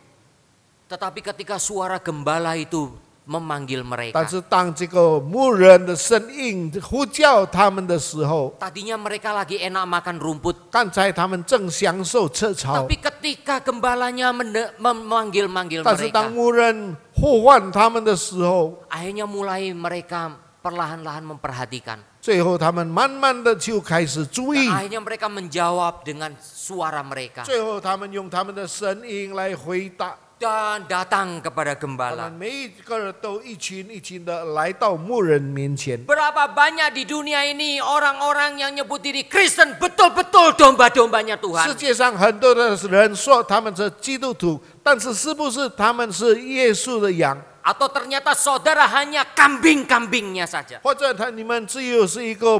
Tetapi ketika suara gembala itu memanggil 但 mereka. 是当这个牧人的声音呼叫他们的时候， Tadinya mereka lagi enak makan rumput. 刚才他们正享受吃草， Tapi ketika gembalanya memanggil-manggil 但是当 mereka. 牧人呼唤他们的时候， Akhirnya mulai mereka perlahan-lahan memperhatikan. 最后他们慢慢的就开始注意， Akhirnya mereka menjawab dengan suara mereka. 最后他们用他们的声音来回答。 Dan datang kepada 他 gembala. 们每一个人都一群一群的来到牧人面前。 Berapa banyak di dunia ini orang-orang yang nyebut diri Kristen betul-betul domba-dombanya 世 Tuhan. 界上很多的人说他们是基督徒，但是是不是他们是耶稣的羊？ Atau ternyata saudara hanya kambing-kambingnya saja. 或者你们只有是一个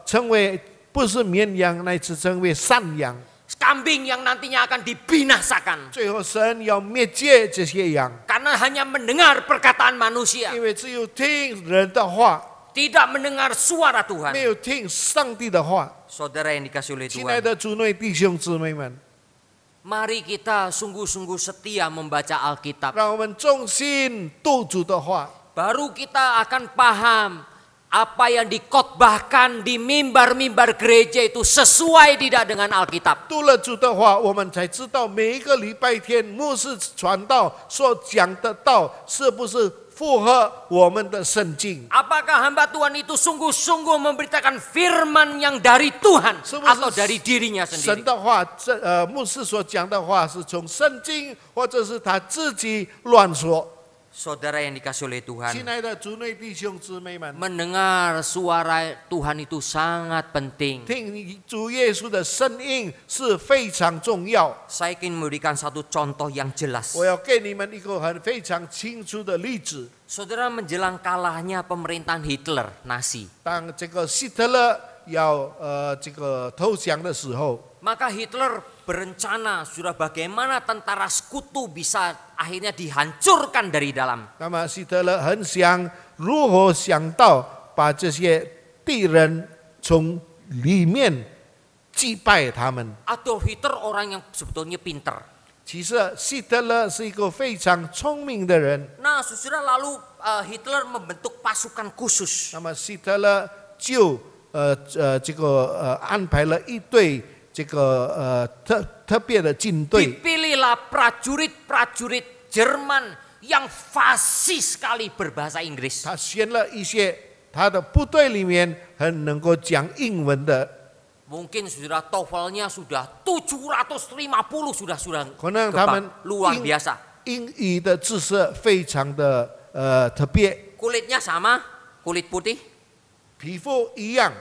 成为不是绵羊，乃是成为山羊？ Kambing yang nantinya akan dibinasakan. 最后神要灭绝这些羊， Karena hanya mendengar perkataan manusia. 因为只有听人的话， Tidak mendengar suara 没 Tuhan. 有听上帝的话。 Saudara yang dikasih oleh 亲爱 Tuhan. 的主内弟兄姊妹们， Mari kita sungguh-sungguh setia membaca Alkitab. 让我们忠心读主的话， Baru kita akan paham apa yang dikotbahkan di mimbar-mimbar gereja itu sesuai tidak dengan Alkitab. 读了主的话，我们才知道每一个礼拜天牧师传道所讲的道是不是符合我们的圣经。 Apakah hamba Tuhan itu sungguh-sungguh memberitakan firman yang dari Tuhan 是不是 atau dari dirinya 神 sendiri? 的话，牧师所讲的话是从圣经，或者是他自己乱说。 Saudara yang dikasih oleh 亲 Tuhan, 爱的主内弟兄姊妹们， mendengar suara Tuhan itu sangat penting. 听主耶稣的声音是非常重要。 Saya ingin memberikan satu contoh yang jelas. 我要给你们一个非常清楚的例子。 Saudara, menjelang kalahnya pemerintahan Hitler, Nazi, 当这个希特勒要这个投降的时候， maka Hitler berencana sudah bagaimana tentara sekutu bisa akhirnya dihancurkan dari dalam. 那么希特勒很想如何想到把这些敌人从里面击败他们。 Adolf Hitler orang yang sebetulnya pinter. 其实希特勒是一个非常聪明的人。 Nah, saudara, lalu Hitler membentuk pasukan khusus. 那么希特勒就安排了一队这个特别的军队。 Dipilihlah prajurit-prajurit Jerman yang fasih sekali berbahasa Inggris. 他选了一些他的部队里面很能够讲英文的， Mungkin saudara TOEFL-nya sudah 750 sudah 可能他们 luar biasa. 英语的知识非常的特别， Kulitnya sama, kulit putih. 皮肤一样。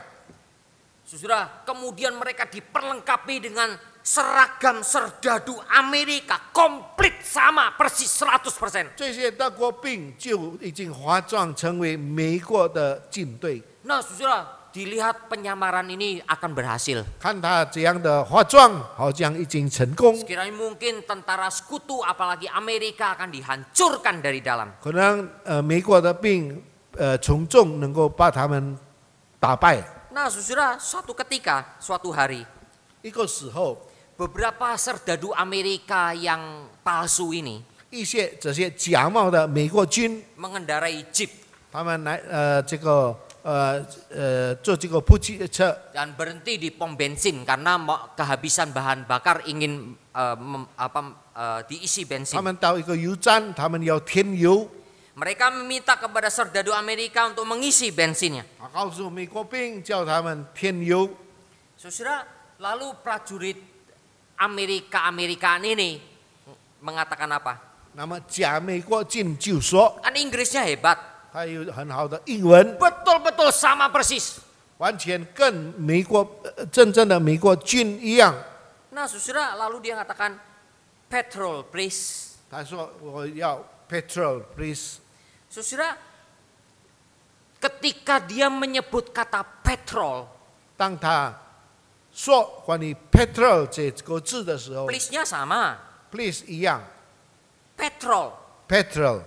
Saudara, kemudian mereka diperlengkapi dengan seragam serdadu Amerika komplit sama persis 100%. 这些德国兵就已经化妆成为美国的军队。 Nah, saudara, dilihat penyamaran ini akan berhasil. 看他这样的化妆，好像已经成功。 Sekiranya mungkin tentara sekutu apalagi Amerika akan dihancurkan dari dalam. 可能美国的兵从众能够把他们打败。 Nah, saudara, suatu hari, 一个时候， beberapa serdadu Amerika yang palsu ini 一些这些假冒的美国军， mengendarai jeep 他们来做这个补给车， dan berhenti di pom bensin karena kehabisan bahan bakar ingin diisi 他 bensin. 们到一个油站，他们要添油。 Mereka meminta kepada serdadu Amerika untuk mengisi bensinnya. 告诉美国兵叫他们添油。 Saudara, lalu prajurit Amerikaan ini mengatakan apa? 那么假美国进就说 Kan Inggrisnya hebat. 他有很好的英文， Betul-betul sama persis. 完全跟美国真正的美国军一样。 Nah, saudara, lalu dia mengatakan, petrol, please. 他说我要 petrol please。 Saudara, ketika dia menyebut kata petrol, 当他说关于 petrol 这个字的时候 please-nya sama. ，please 一样 Petrol. petrol。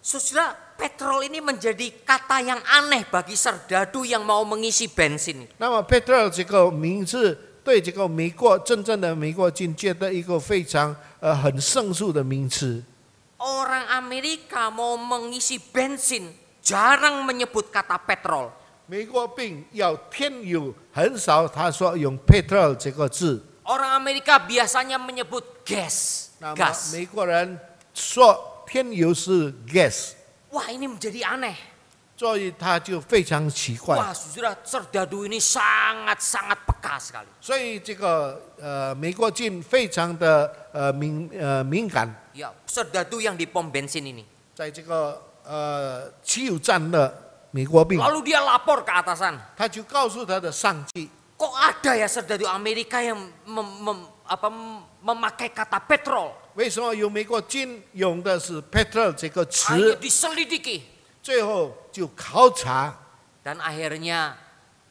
Saudara, petrol ini menjadi kata yang aneh bagi serdadu yang mau mengisi bensin. 那么 petrol 这个名字对这个美国真正的美国军觉得一个非常很生疏的名词。 Orang Amerika mau mengisi bensin jarang menyebut kata petrol. 美国兵要添油，很少他说用 petrol 这个字。 Orang Amerika biasanya menyebut gas. 那么 Gas. 美国人说添油是 gas， Wah, ini menjadi aneh. 所以他就非常奇怪。 Wah, saudara, serdadu ini sangat-sangat peka sekali. 所以这个美国军非常的敏感， Ya, serdadu yang di pom bensin ini. 在这个汽油站的美国兵， Lalu dia lapor ke atasan. 他就告诉他的上级， Kok ada ya serdadu Amerika yang memakai kata petrol? 为什么有美国军用的是 petrol 这个 Akhirnya 词？ diselidiki. 最后就考察， Dan akhirnya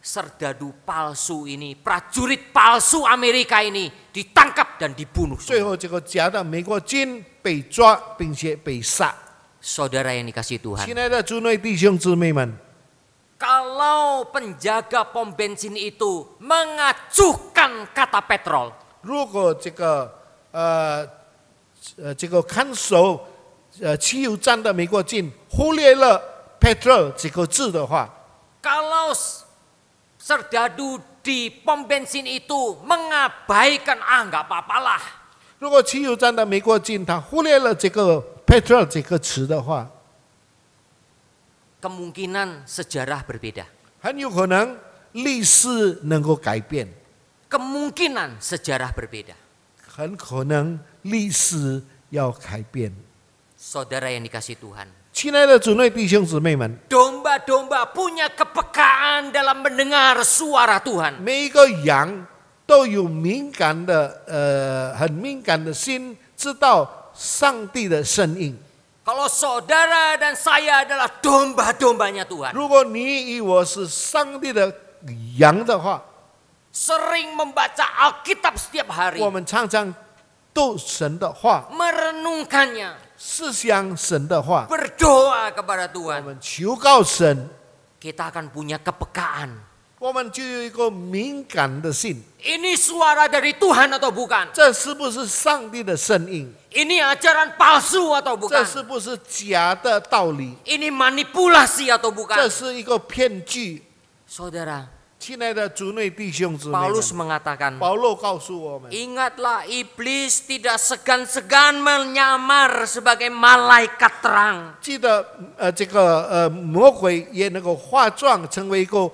serdadu palsu ini, prajurit palsu Amerika ini ditangkap dan dibunuh. 最后这个假的美国军被抓，并且被杀。 Saudara yang dikasihi Tuhan. 亲爱的主内弟兄姊妹们， Kalau penjaga pom bensin itu mengacuhkan kata petrol, 如果这个看守汽油站的美国军忽略了 petrol 这个字的话， kalau serdadu di pom bensin itu mengabaikan, nggak apa-apalah. 如果汽油站的美国军他忽略了这个 petrol 这个词的话， Kemungkinan sejarah berbeda. 很有可能历史能够改变， Kemungkinan sejarah berbeda. 很可能历史要改变。 Saudara yang dikasihi Tuhan. 亲爱的主内弟兄姊妹们， Domba-domba punya kepekaan dalam mendengar suara Tuhan. 每一个羊都有敏感的很敏感的心，知道上帝的声音。 Kalau saudara dan saya adalah domba-dombanya Tuhan. 如果你与我是上帝的羊的话， Sering membaca Alkitab setiap hari. 我们常常读神的话， Merenungkannya. 思想神的话， Berdoa kepada 我 Tuhan. 们求告神， Kita akan punya kepekaan. 我们就有一个敏感的心。 Ini suara dari Tuhan atau bukan? 这是不是上帝的声音？ Ini ajaran palsu atau 这 bukan? 是不是假的道理？ Ini manipulasi atau 这 bukan? 是一个骗局。 Saudara, 亲爱的主内弟兄姊妹 Paulus 们， mengatakan, 保罗告诉我们， ingatlah iblis tidak segan-segan menyamar sebagai malaikat terang. 记得这个魔鬼也能够化妆成为一个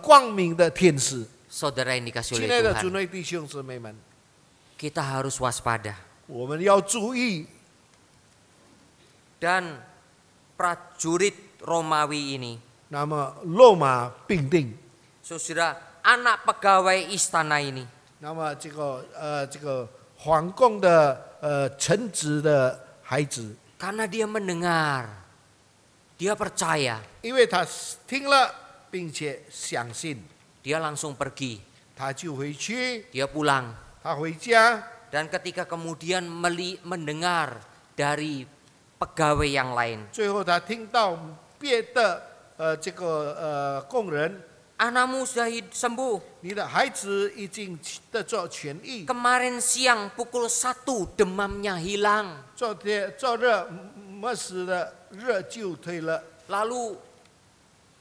光明的天使。 Saudara yang dikasihi 亲 oleh 爱的主 Tuhan, 内弟兄姊妹们， kita harus waspada. 我们要注意。 Dan prajurit Romawi ini, 那么罗马兵丁， saudara, anak pegawai istana ini, 那么这个皇宫的臣子的孩子， karena dia mendengar, dia percaya, 因为他听了并且相信， dia langsung pergi, 他就回去， dia pulang. 他回家。 Dan ketika kemudian mendengar dari pegawai yang lain, 最后他听到别的工人， anakmu sudah sembuh. 你的孩子已经得着痊愈， Kemarin siang pukul 1 demamnya hilang. 昨日没事的热就退了。 Lalu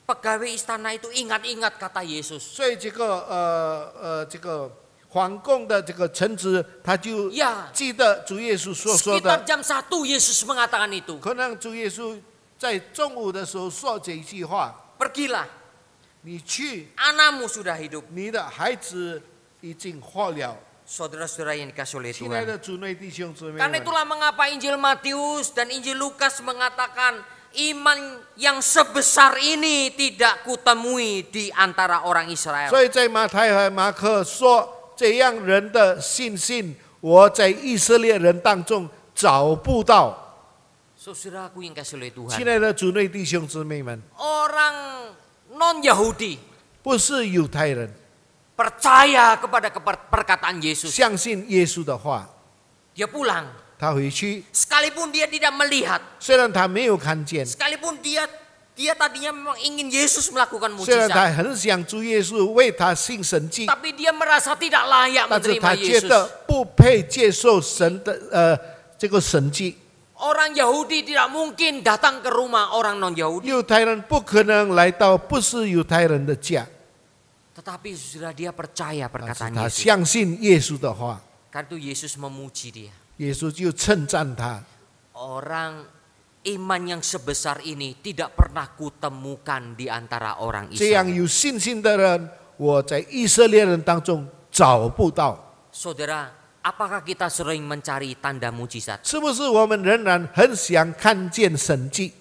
pegawai istana itu ingat-ingat kata Yesus. 所以这个皇宫的这个臣子，他就 Ya, 记得主耶稣所说 sekitar 的。 jam 1 Yesus mengatakan itu. 可能主耶稣在中午的时候说这一句话： Pergilah, 你去， anakmu sudah hidup. 你的孩子已经活了。Saudara-saudara yang dikasih oleh 亲爱 Tuhan. 的主内弟兄姊妹 Karena 们， itulah mengapa Injil Matius dan Injil Lukas mengatakan iman yang sebesar ini tidak kutemui di antara orang Israel. 所以在马太和马可说，这样人的信心，我在以色列人当中找不到。 Saudaraku yang kasih oleh 亲 Tuhan. 爱的主内弟兄姊妹们， Orang non-Yahudi 不是犹太人 percaya kepada perkataan Yesus. 相信耶稣的话， Dia pulang. 他回去， Sekalipun dia tidak melihat. 虽然他没有看见， Sekalipun dia tadinya memang ingin Yesus melakukan 虽然他 mujizat. 很想主耶稣为他行神迹， Tapi dia merasa tidak layak 但是 menerima 他觉 Yesus. 得不配接受神的这个神迹。 Orang Yahudi tidak mungkin datang ke rumah orang non-Yahudi. 犹太人不可能来到不是犹太人的家， Tetapi sudah dia percaya 但是 perkataan 他 Yesus. 相信耶稣的话， Karena itu Yesus memuji dia. 耶稣就称赞他。 Orang iman yang sebesar ini tidak pernah kutemukan di antara orang 这样 Israel. 有信心的人，我在以色列人当中找不到。 Saudara, apakah kita sering mencari tanda mujizat? 是不是我们仍然很想看见神迹？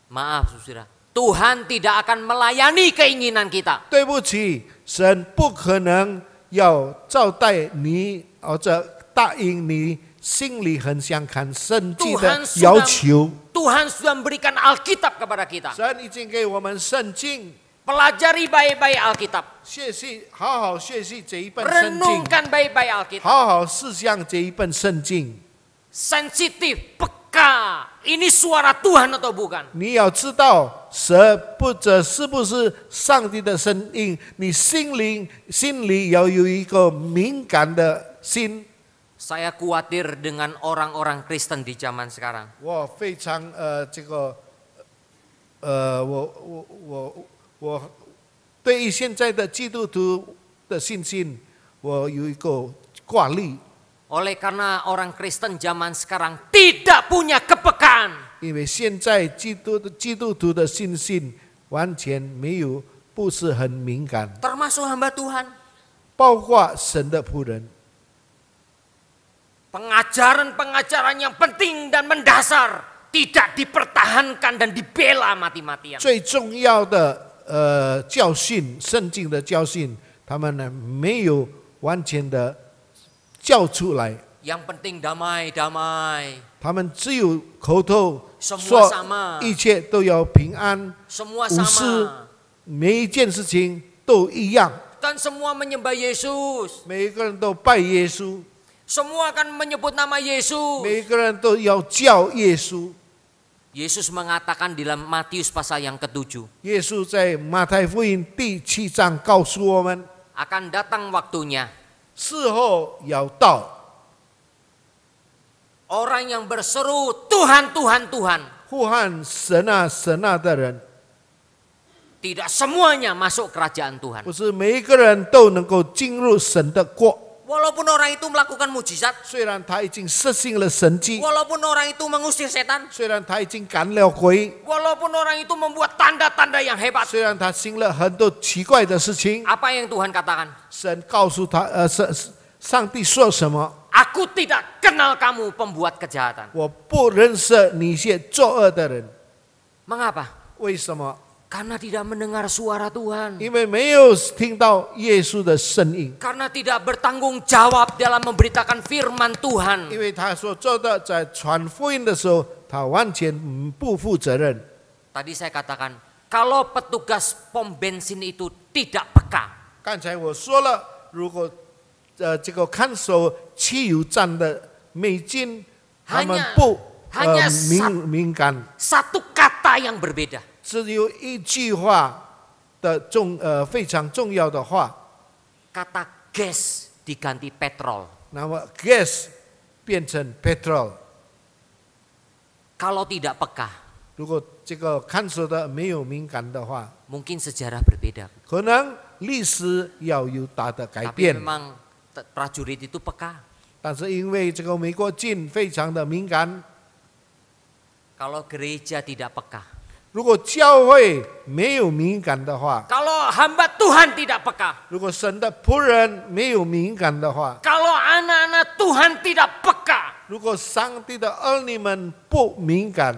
Maaf saudara, Tuhan tidak akan melayani keinginan kita. 对不起，神不可能要招待你，或者答应你心里很想看神迹的要求。 Tuhan sudah memberikan Alkitab kepada kita. 神已经给我们圣经， Pelajari baik-baik Alkitab. 学习，好好学习这一本圣经， Renungkan baik-baik Alkitab. 好好思想这一本圣经。 Sensitif, peka. Ini suara Tuhan atau bukan? 你要知道，这是不是上帝的声音？你心里要有一个敏感的心。 Saya khawatir dengan orang-orang Kristen di zaman sekarang. 我非常我对于现在的基督徒的信心，我有一个挂虑， Oleh karena orang Kristen zaman sekarang tidak punya kepekaan. 因为现在基督徒的信心完全没有，不是很敏感， Termasuk hamba Tuhan. 包括神的仆人。 Pengajaran-pengajaran yang penting dan mendasar tidak dipertahankan dan dibela mati-matian. 最重要的教训，圣经的教训，他们呢没有完全的教出来， Yang penting damai-damai. 他们只有口头 Semua 说 sama. 一切都要平安， Semua 无私 sama. 每一件事情都一样， Dan semua menyembah Yesus. 每一个人都拜耶稣， Semua akan menyebut nama Yesus. 每一个人都要叫耶稣。 Yesus mengatakan di dalam Matius pasal yang ke-7. 耶稣在马太福音第7章告诉我们， Akan datang waktunya. 事后要到， Orang yang berseru Tuhan, Tuhan, Tuhan. 呼喊神啊神啊的人， Tidak semuanya masuk kerajaan Tuhan. 不是每一个人都能够进入神的国。 Walaupun orang itu melakukan mujizat. 虽然他已经实行了神迹， Walaupun orang itu mengusir setan. 虽然他已经赶了鬼， Walaupun orang itu membuat tanda-tanda yang hebat. 虽然他行了很多奇怪的事情， Apa yang Tuhan katakan? 神告诉他，上帝说什么？ Aku tidak kenal kamu pembuat kejahatan. 我不认识你些作恶的人。 Mengapa? 为什么？ Karena tidak mendengar suara Tuhan. 因为没有听到耶稣的声音， Karena tidak bertanggung jawab dalam memberitakan firman Tuhan. 因为他所做的在传福音的时候，他完全不负责任。 Tadi saya katakan, kalau petugas pom bensin itu tidak peka, 刚才我说了，如果这个看守汽油站的美金，他们不敏感， satu kata yang berbeda. 只有一句话的非常重要的话， Kata gas diganti petrol. 那么 gas 变成 petrol。 Kalau tidak peka, 如果这个看守的没有敏感的话， mungkin sejarah berbeda. 可能历史要有大的改 Tapi 变。 memang prajurit itu peka. 但是因为这个美国军非常的敏感， Kalau gereja tidak peka, 如果教会没有敏感的话， kalau hamba Tuhan tidak peka, 如果神的仆人没有敏感的话， kalau anak-anak Tuhan tidak peka, 如果上帝的儿女们不敏感，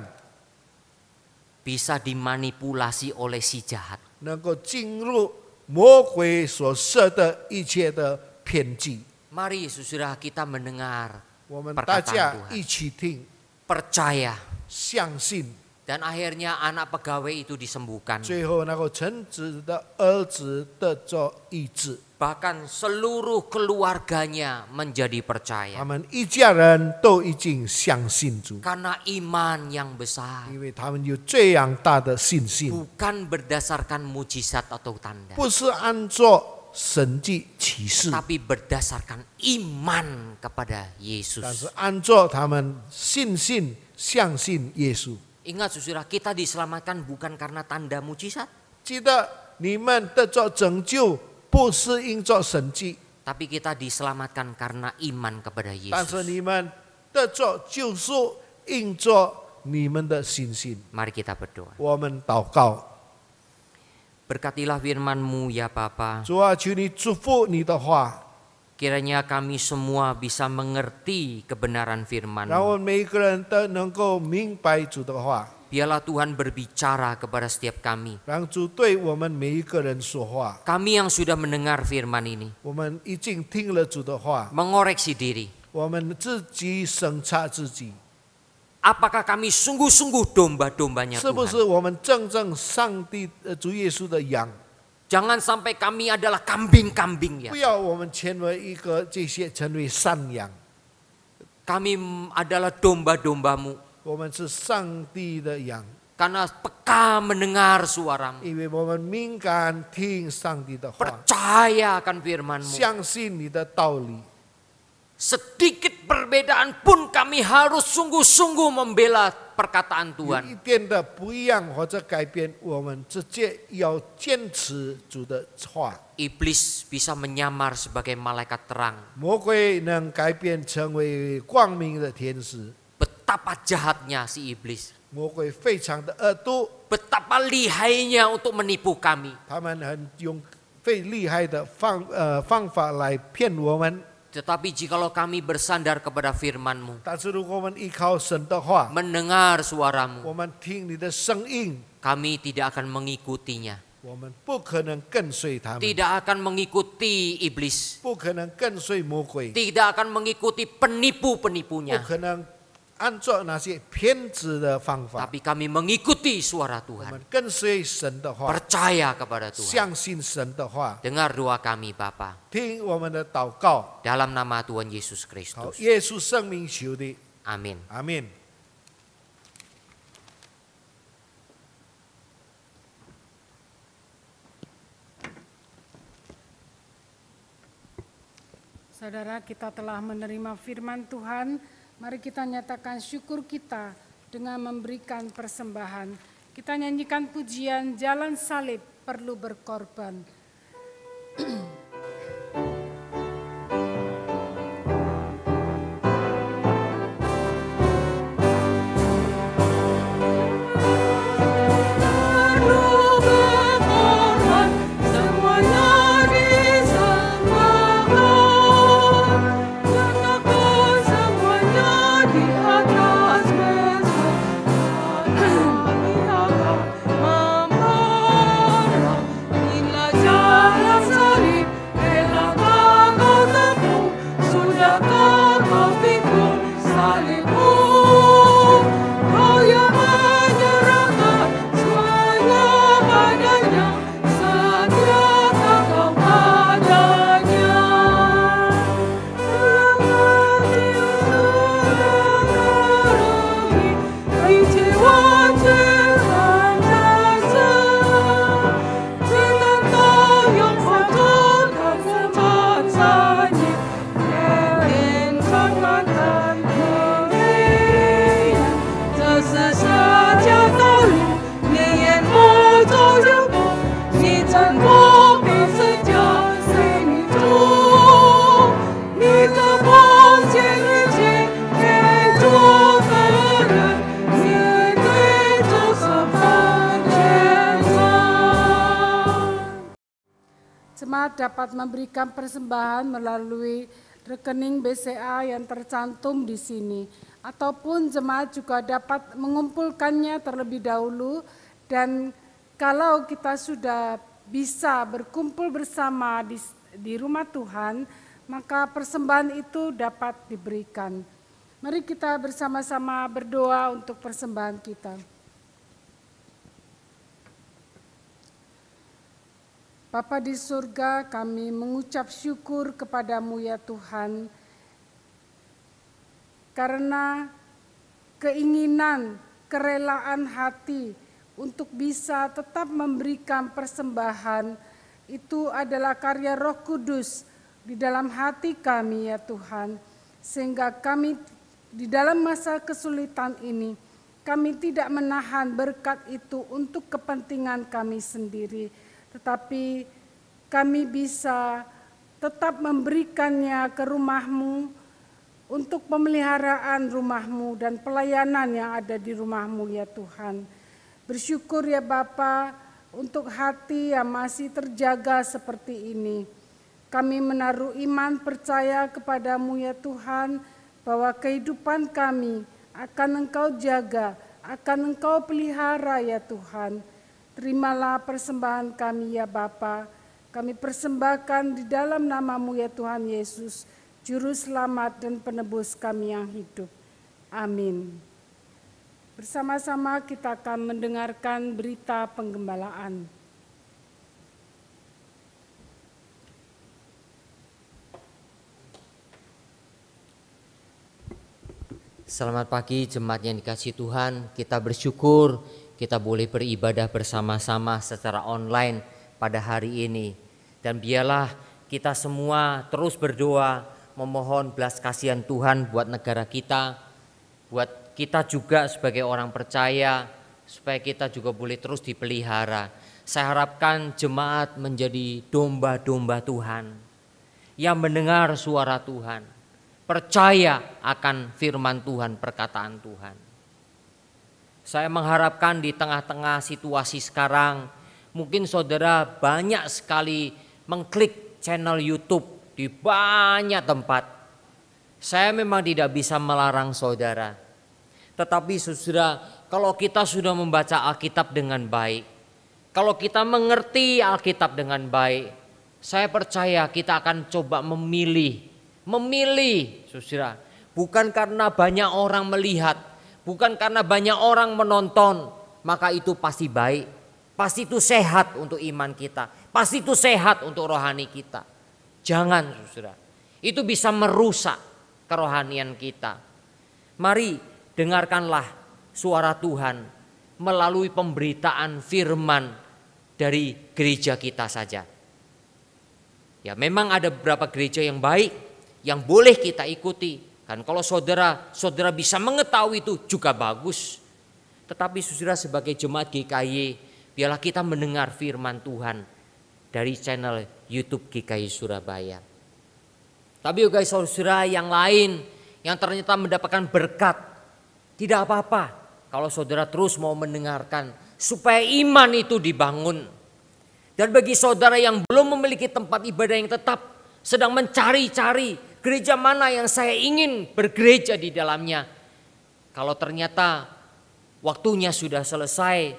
bisa dimanipulasi oleh si jahat. 能够进入魔鬼所设的一切的偏激。 Mari saudara kita mendengar, 我们 perkataan 大家 Tuhan. 一起听， percaya, 相信， dan akhirnya anak pegawai itu disembuhkan. 最后那个臣子的儿子得着医治， Bahkan seluruh keluarganya menjadi 他 percaya. 们一家人都已经相信主， Karena iman yang besar, 因为他们有这样大的信心， bukan berdasarkan mujizat atau tanda, 不是按照神迹启示， tapi berdasarkan iman kepada 但 Yesus. 是按照他们信心相信耶稣。 Ingat saudara, kita diselamatkan bukan karena tanda mujizat, 记得你们得着拯救，不是因着神迹， tapi kita diselamatkan karena iman kepada 但是 Yesus. 你们得着救赎，因着你们的信心。 Mari kita berdoa. 我们祷告， Berkatilah firman-Mu ya Bapa. 主啊，求你祝福你的话， Kiranya kami semua bisa mengerti kebenaran 让 firman-Mu. 我们每一个人都能够明白主的话， Biarlah Tuhan berbicara kepada setiap kami. 让主对我们每一个人说话。 Kami yang sudah mendengar firman ini, 我们已经听了主的话， mengoreksi diri. 我们自己审查自己， Apakah kami sungguh-sungguh domba-dombanya 是不是 Tuhan? 我们真正上帝主耶稣的羊？ Jangan sampai kami adalah kambing-kambing ya. 不要我们成为一个这些成为山羊， Kami adalah domba-domba-Mu. 我们是上帝的羊， Karena peka mendengar suara-Mu. 因为我们敏感听上帝的话， Percaya akan firman-Mu. 相信你的道理。 Sedikit perbedaan pun kami harus sungguh-sungguh membela perkataan 有 Tuhan. 一点的不一样或者改变，我们直接要坚持主的话。 Iblis bisa menyamar sebagai malaikat terang. 魔鬼能改变成为光明的天使， Betapa jahatnya si iblis. 魔鬼非常的恶毒， Betapa lihainya untuk menipu kami. 他们用最厉害的方法来骗我们。 Tetapi jikalau kami bersandar kepada firman-Mu, 但是如果我们依靠神的话， mendengar suara-Mu, 我们听你的声音， kami tidak akan mengikutinya. 我们不可能跟随他们， Tidak akan mengikuti iblis. 不可能跟随魔鬼， Tidak akan mengikuti 不 penipu-penipunya. 可能按照那些骗子的方法。 Tapi kami mengikuti suara 我 Tuhan. 们跟随神的话， Percaya kepada Tuhan. 相信神的话， Dengar doa kami Bapa. 听我们的祷告， Dalam nama Tuhan Yesus 好， Kristus. 耶稣圣名求的， Amin. 阿门。 Saudara, kita telah menerima firman Tuhan. Mari kita nyatakan syukur kita dengan memberikan persembahan. Kita nyanyikan pujian Jalan Salib Perlu Berkorban. Jalan salib jemaat dapat memberikan persembahan melalui rekening BCA yang tercantum di sini. Ataupun jemaat juga dapat mengumpulkannya terlebih dahulu, dan kalau kita sudah bisa berkumpul bersama di rumah Tuhan, maka persembahan itu dapat diberikan. Mari kita bersama-sama berdoa untuk persembahan kita. Bapa di surga, kami mengucap syukur kepadamu ya Tuhan, karena keinginan, kerelaan hati untuk bisa tetap memberikan persembahan itu adalah karya Roh Kudus di dalam hati kami ya Tuhan. Sehingga kami di dalam masa kesulitan ini, kami tidak menahan berkat itu untuk kepentingan kami sendiri, tetapi kami bisa tetap memberikannya ke rumah-Mu untuk pemeliharaan rumah-Mu dan pelayanan yang ada di rumah-Mu ya Tuhan. Bersyukur ya Bapa untuk hati yang masih terjaga seperti ini. Kami menaruh iman percaya kepadamu ya Tuhan, bahwa kehidupan kami akan Engkau jaga, akan Engkau pelihara ya Tuhan. Terimalah persembahan kami ya Bapa. Kami persembahkan di dalam nama-Mu ya Tuhan Yesus, Juru Selamat dan Penebus kami yang hidup. Amin. Bersama-sama kita akan mendengarkan berita penggembalaan. Selamat pagi jemaat yang dikasihi Tuhan. Kita bersyukur kita boleh beribadah bersama-sama secara online pada hari ini. Dan biarlah kita semua terus berdoa memohon belas kasihan Tuhan buat negara kita, buat kita juga sebagai orang percaya, supaya kita juga boleh terus dipelihara. Saya harapkan jemaat menjadi domba-domba Tuhan yang mendengar suara Tuhan, percaya akan firman Tuhan, perkataan Tuhan. Saya mengharapkan di tengah-tengah situasi sekarang, mungkin saudara banyak sekali mengklik channel YouTube di banyak tempat. Saya memang tidak bisa melarang saudara. Tetapi saudara, kalau kita sudah membaca Alkitab dengan baik, kalau kita mengerti Alkitab dengan baik, saya percaya kita akan coba memilih, saudara. Bukan karena banyak orang melihat, bukan karena banyak orang menonton, maka itu pasti baik. Pasti itu sehat untuk iman kita. Pasti itu sehat untuk rohani kita. Jangan saudara. Itu bisa merusak kerohanian kita. Mari dengarkanlah suara Tuhan melalui pemberitaan firman dari gereja kita saja. Ya memang ada beberapa gereja yang baik yang boleh kita ikuti. Kan kalau saudara bisa mengetahui itu juga bagus. Tetapi saudara sebagai jemaat GKY, biarlah kita mendengar firman Tuhan dari channel YouTube GKY Surabaya. Tapi juga saudara yang lain yang ternyata mendapatkan berkat, tidak apa-apa kalau saudara terus mau mendengarkan supaya iman itu dibangun. Dan bagi saudara yang belum memiliki tempat ibadah yang tetap, sedang mencari-cari gereja mana yang saya ingin bergereja di dalamnya. Kalau ternyata waktunya sudah selesai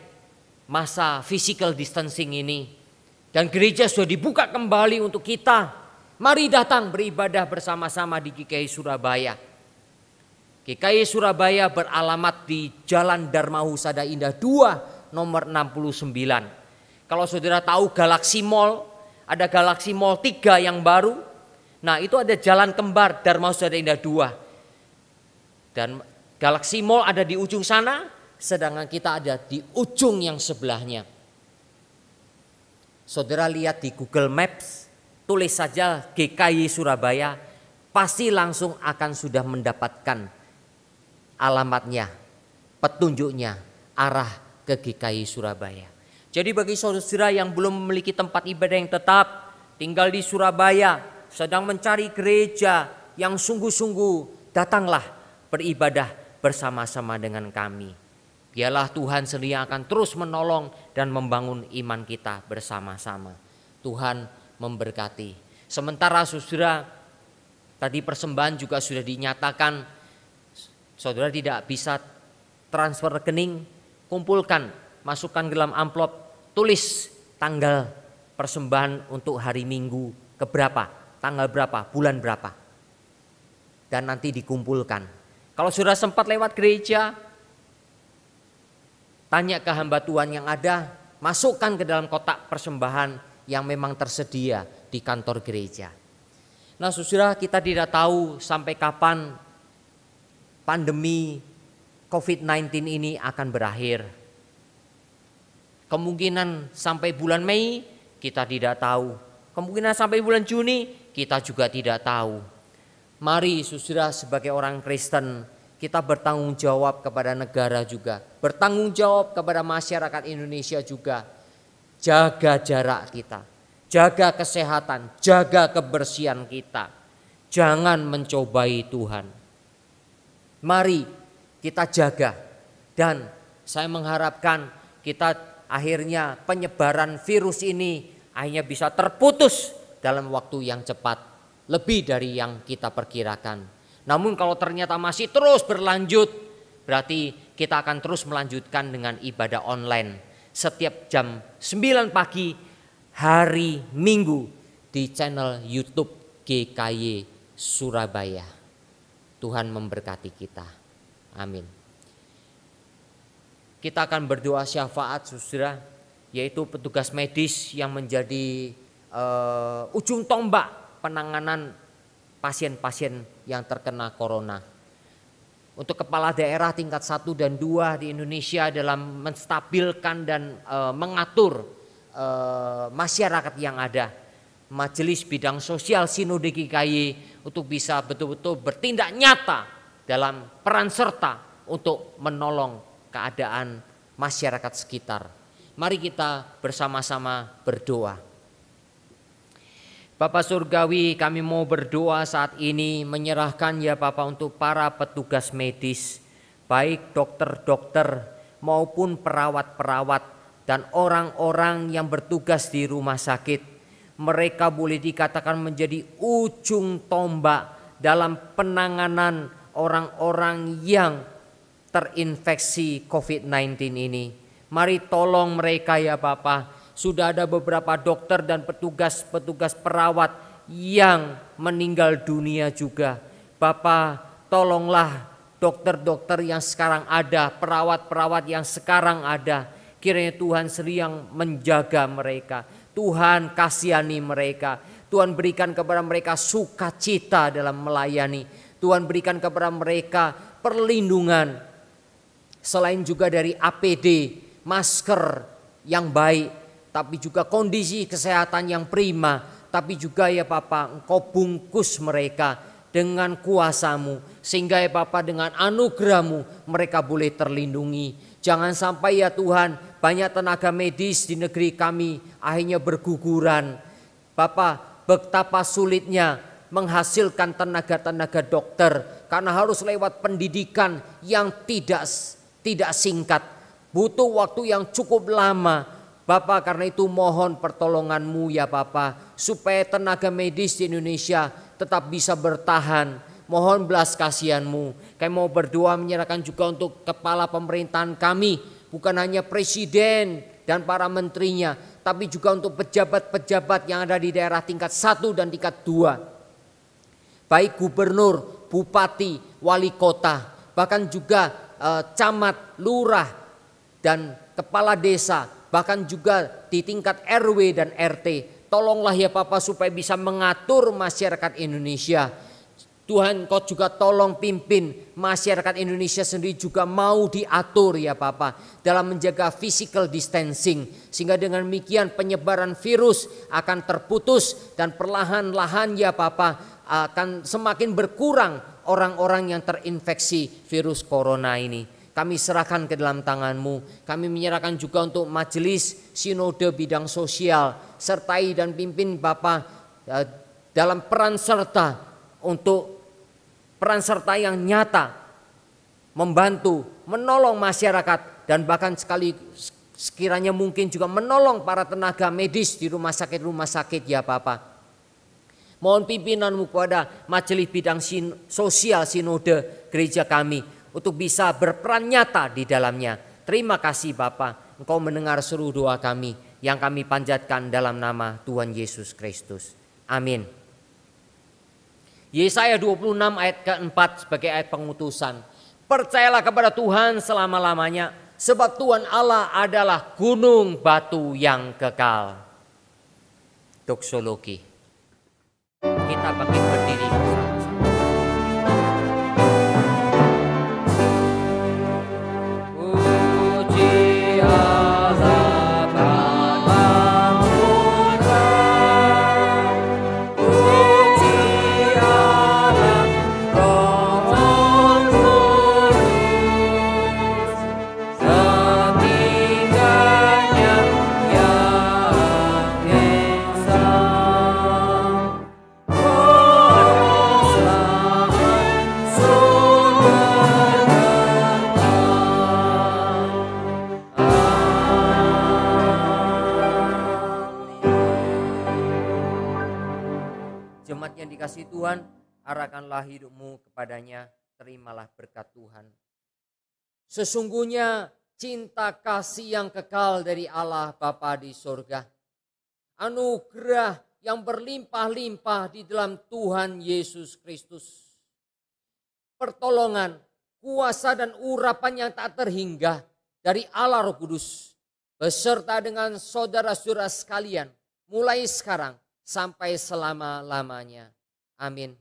masa physical distancing ini dan gereja sudah dibuka kembali untuk kita, mari datang beribadah bersama-sama di GKY Surabaya. GKY Surabaya beralamat di Jalan Dharma Husada Indah 2 nomor 69. Kalau saudara tahu Galaxy Mall, ada Galaxy Mall 3 yang baru. Nah itu ada jalan kembar Dharma Husada Indah 2. Dan Galaxy Mall ada di ujung sana, sedangkan kita ada di ujung yang sebelahnya. Saudara lihat di Google Maps, tulis saja GKY Surabaya, pasti langsung akan sudah mendapatkan alamatnya, petunjuknya, arah ke GKY Surabaya. Jadi bagi saudara yang belum memiliki tempat ibadah yang tetap, tinggal di Surabaya, sedang mencari gereja yang sungguh-sungguh, datanglah beribadah bersama-sama dengan kami. Biarlah Tuhan sendiri akan terus menolong dan membangun iman kita bersama-sama. Tuhan memberkati. Sementara saudara, tadi persembahan juga sudah dinyatakan, saudara tidak bisa transfer rekening, kumpulkan, masukkan ke dalam amplop, tulis tanggal persembahan untuk hari Minggu keberapa, tanggal berapa, bulan berapa, dan nanti dikumpulkan. Kalau sudah sempat lewat gereja, tanya ke hamba Tuhan yang ada, masukkan ke dalam kotak persembahan yang memang tersedia di kantor gereja. Nah saudara, kita tidak tahu sampai kapan pandemi COVID-19 ini akan berakhir. Kemungkinan sampai bulan Mei kita tidak tahu. Kemungkinan sampai bulan Juni kita juga tidak tahu. Mari saudara, sebagai orang Kristen kita bertanggung jawab kepada negara juga. Bertanggung jawab kepada masyarakat Indonesia juga. Jaga jarak kita. Jaga kesehatan, jaga kebersihan kita. Jangan mencobai Tuhan. Mari kita jaga. Dan saya mengharapkan kita akhirnya penyebaran virus ini akhirnya bisa terputus dalam waktu yang cepat. Lebih dari yang kita perkirakan. Namun kalau ternyata masih terus berlanjut, berarti kita akan terus melanjutkan dengan ibadah online. Setiap jam 9 pagi hari Minggu di channel YouTube GKY Surabaya. Tuhan memberkati kita. Amin. Kita akan berdoa syafaat saudara, yaitu petugas medis yang menjadi ujung tombak penanganan pasien-pasien yang terkena corona. Untuk kepala daerah tingkat 1 dan 2 di Indonesia dalam menstabilkan dan mengatur masyarakat yang ada. Majelis Bidang Sosial Sinode GKY untuk bisa betul-betul bertindak nyata dalam peran serta untuk menolong keadaan masyarakat sekitar. Mari kita bersama-sama berdoa. Bapa Surgawi, kami mau berdoa saat ini menyerahkan ya Bapa untuk para petugas medis, baik dokter-dokter maupun perawat-perawat dan orang-orang yang bertugas di rumah sakit. Mereka boleh dikatakan menjadi ujung tombak dalam penanganan orang-orang yang terinfeksi COVID-19 ini. Mari tolong mereka ya Bapa. Sudah ada beberapa dokter dan petugas perawat yang meninggal dunia juga. Bapa, tolonglah dokter-dokter yang sekarang ada, perawat-perawat yang sekarang ada. Kiranya Tuhan sering menjaga mereka. Tuhan kasihani mereka. Tuhan berikan kepada mereka sukacita dalam melayani. Tuhan berikan kepada mereka perlindungan. Selain juga dari APD, masker yang baik, tapi juga kondisi kesehatan yang prima, tapi juga ya Bapa, Engkau bungkus mereka dengan kuasa-Mu, sehingga ya Bapa dengan anugerah-Mu mereka boleh terlindungi. Jangan sampai ya Tuhan banyak tenaga medis di negeri kami akhirnya berguguran. Bapa, betapa sulitnya menghasilkan tenaga-tenaga dokter karena harus lewat pendidikan yang tidak singkat, butuh waktu yang cukup lama. Bapak, karena itu mohon pertolongan-Mu ya Bapak, supaya tenaga medis di Indonesia tetap bisa bertahan. Mohon belas kasihan-Mu. Kami mau berdoa menyerahkan juga untuk kepala pemerintahan kami, bukan hanya presiden dan para menterinya, tapi juga untuk pejabat-pejabat yang ada di daerah tingkat 1 dan tingkat 2. Baik gubernur, bupati, wali kota, bahkan juga camat, lurah, dan kepala desa, bahkan juga di tingkat RW dan RT. Tolonglah ya Bapak supaya bisa mengatur masyarakat Indonesia. Tuhan, Kau juga tolong pimpin masyarakat Indonesia sendiri juga mau diatur ya Bapak dalam menjaga physical distancing, sehingga dengan demikian penyebaran virus akan terputus dan perlahan-lahan ya Bapak akan semakin berkurang orang-orang yang terinfeksi virus corona ini. Kami serahkan ke dalam tangan-Mu. Kami menyerahkan juga untuk majelis sinode bidang sosial. Sertai dan pimpin Bapa dalam peran serta untuk peran serta yang nyata. Membantu, menolong masyarakat dan bahkan Sekiranya mungkin juga menolong para tenaga medis di rumah sakit ya Bapa. Mohon pimpinanmu kepada majelis bidang sosial sinode gereja kami untuk bisa berperan nyata di dalamnya. Terima kasih Bapa, Engkau mendengar seluruh doa kami yang kami panjatkan dalam nama Tuhan Yesus Kristus. Amin. Yesaya 26 ayat keempat sebagai ayat pengutusan. Percayalah kepada Tuhan selama-lamanya, sebab Tuhan Allah adalah gunung batu yang kekal. Doksologi. Kita bangkit berdiri bersama-sama. Puji Allah Bapa Murka, puji Allah Roh Kudus, setinggalnya yang esa. Jemaat yang dikasihi Tuhan, arahkanlah hidupmu kepadanya, terimalah berkat Tuhan. Sesungguhnya cinta kasih yang kekal dari Allah Bapa di surga, anugerah yang berlimpah-limpah di dalam Tuhan Yesus Kristus, pertolongan, kuasa dan urapan yang tak terhingga dari Allah Roh Kudus, beserta dengan saudara-saudara sekalian, mulai sekarang sampai selama-lamanya. Amin.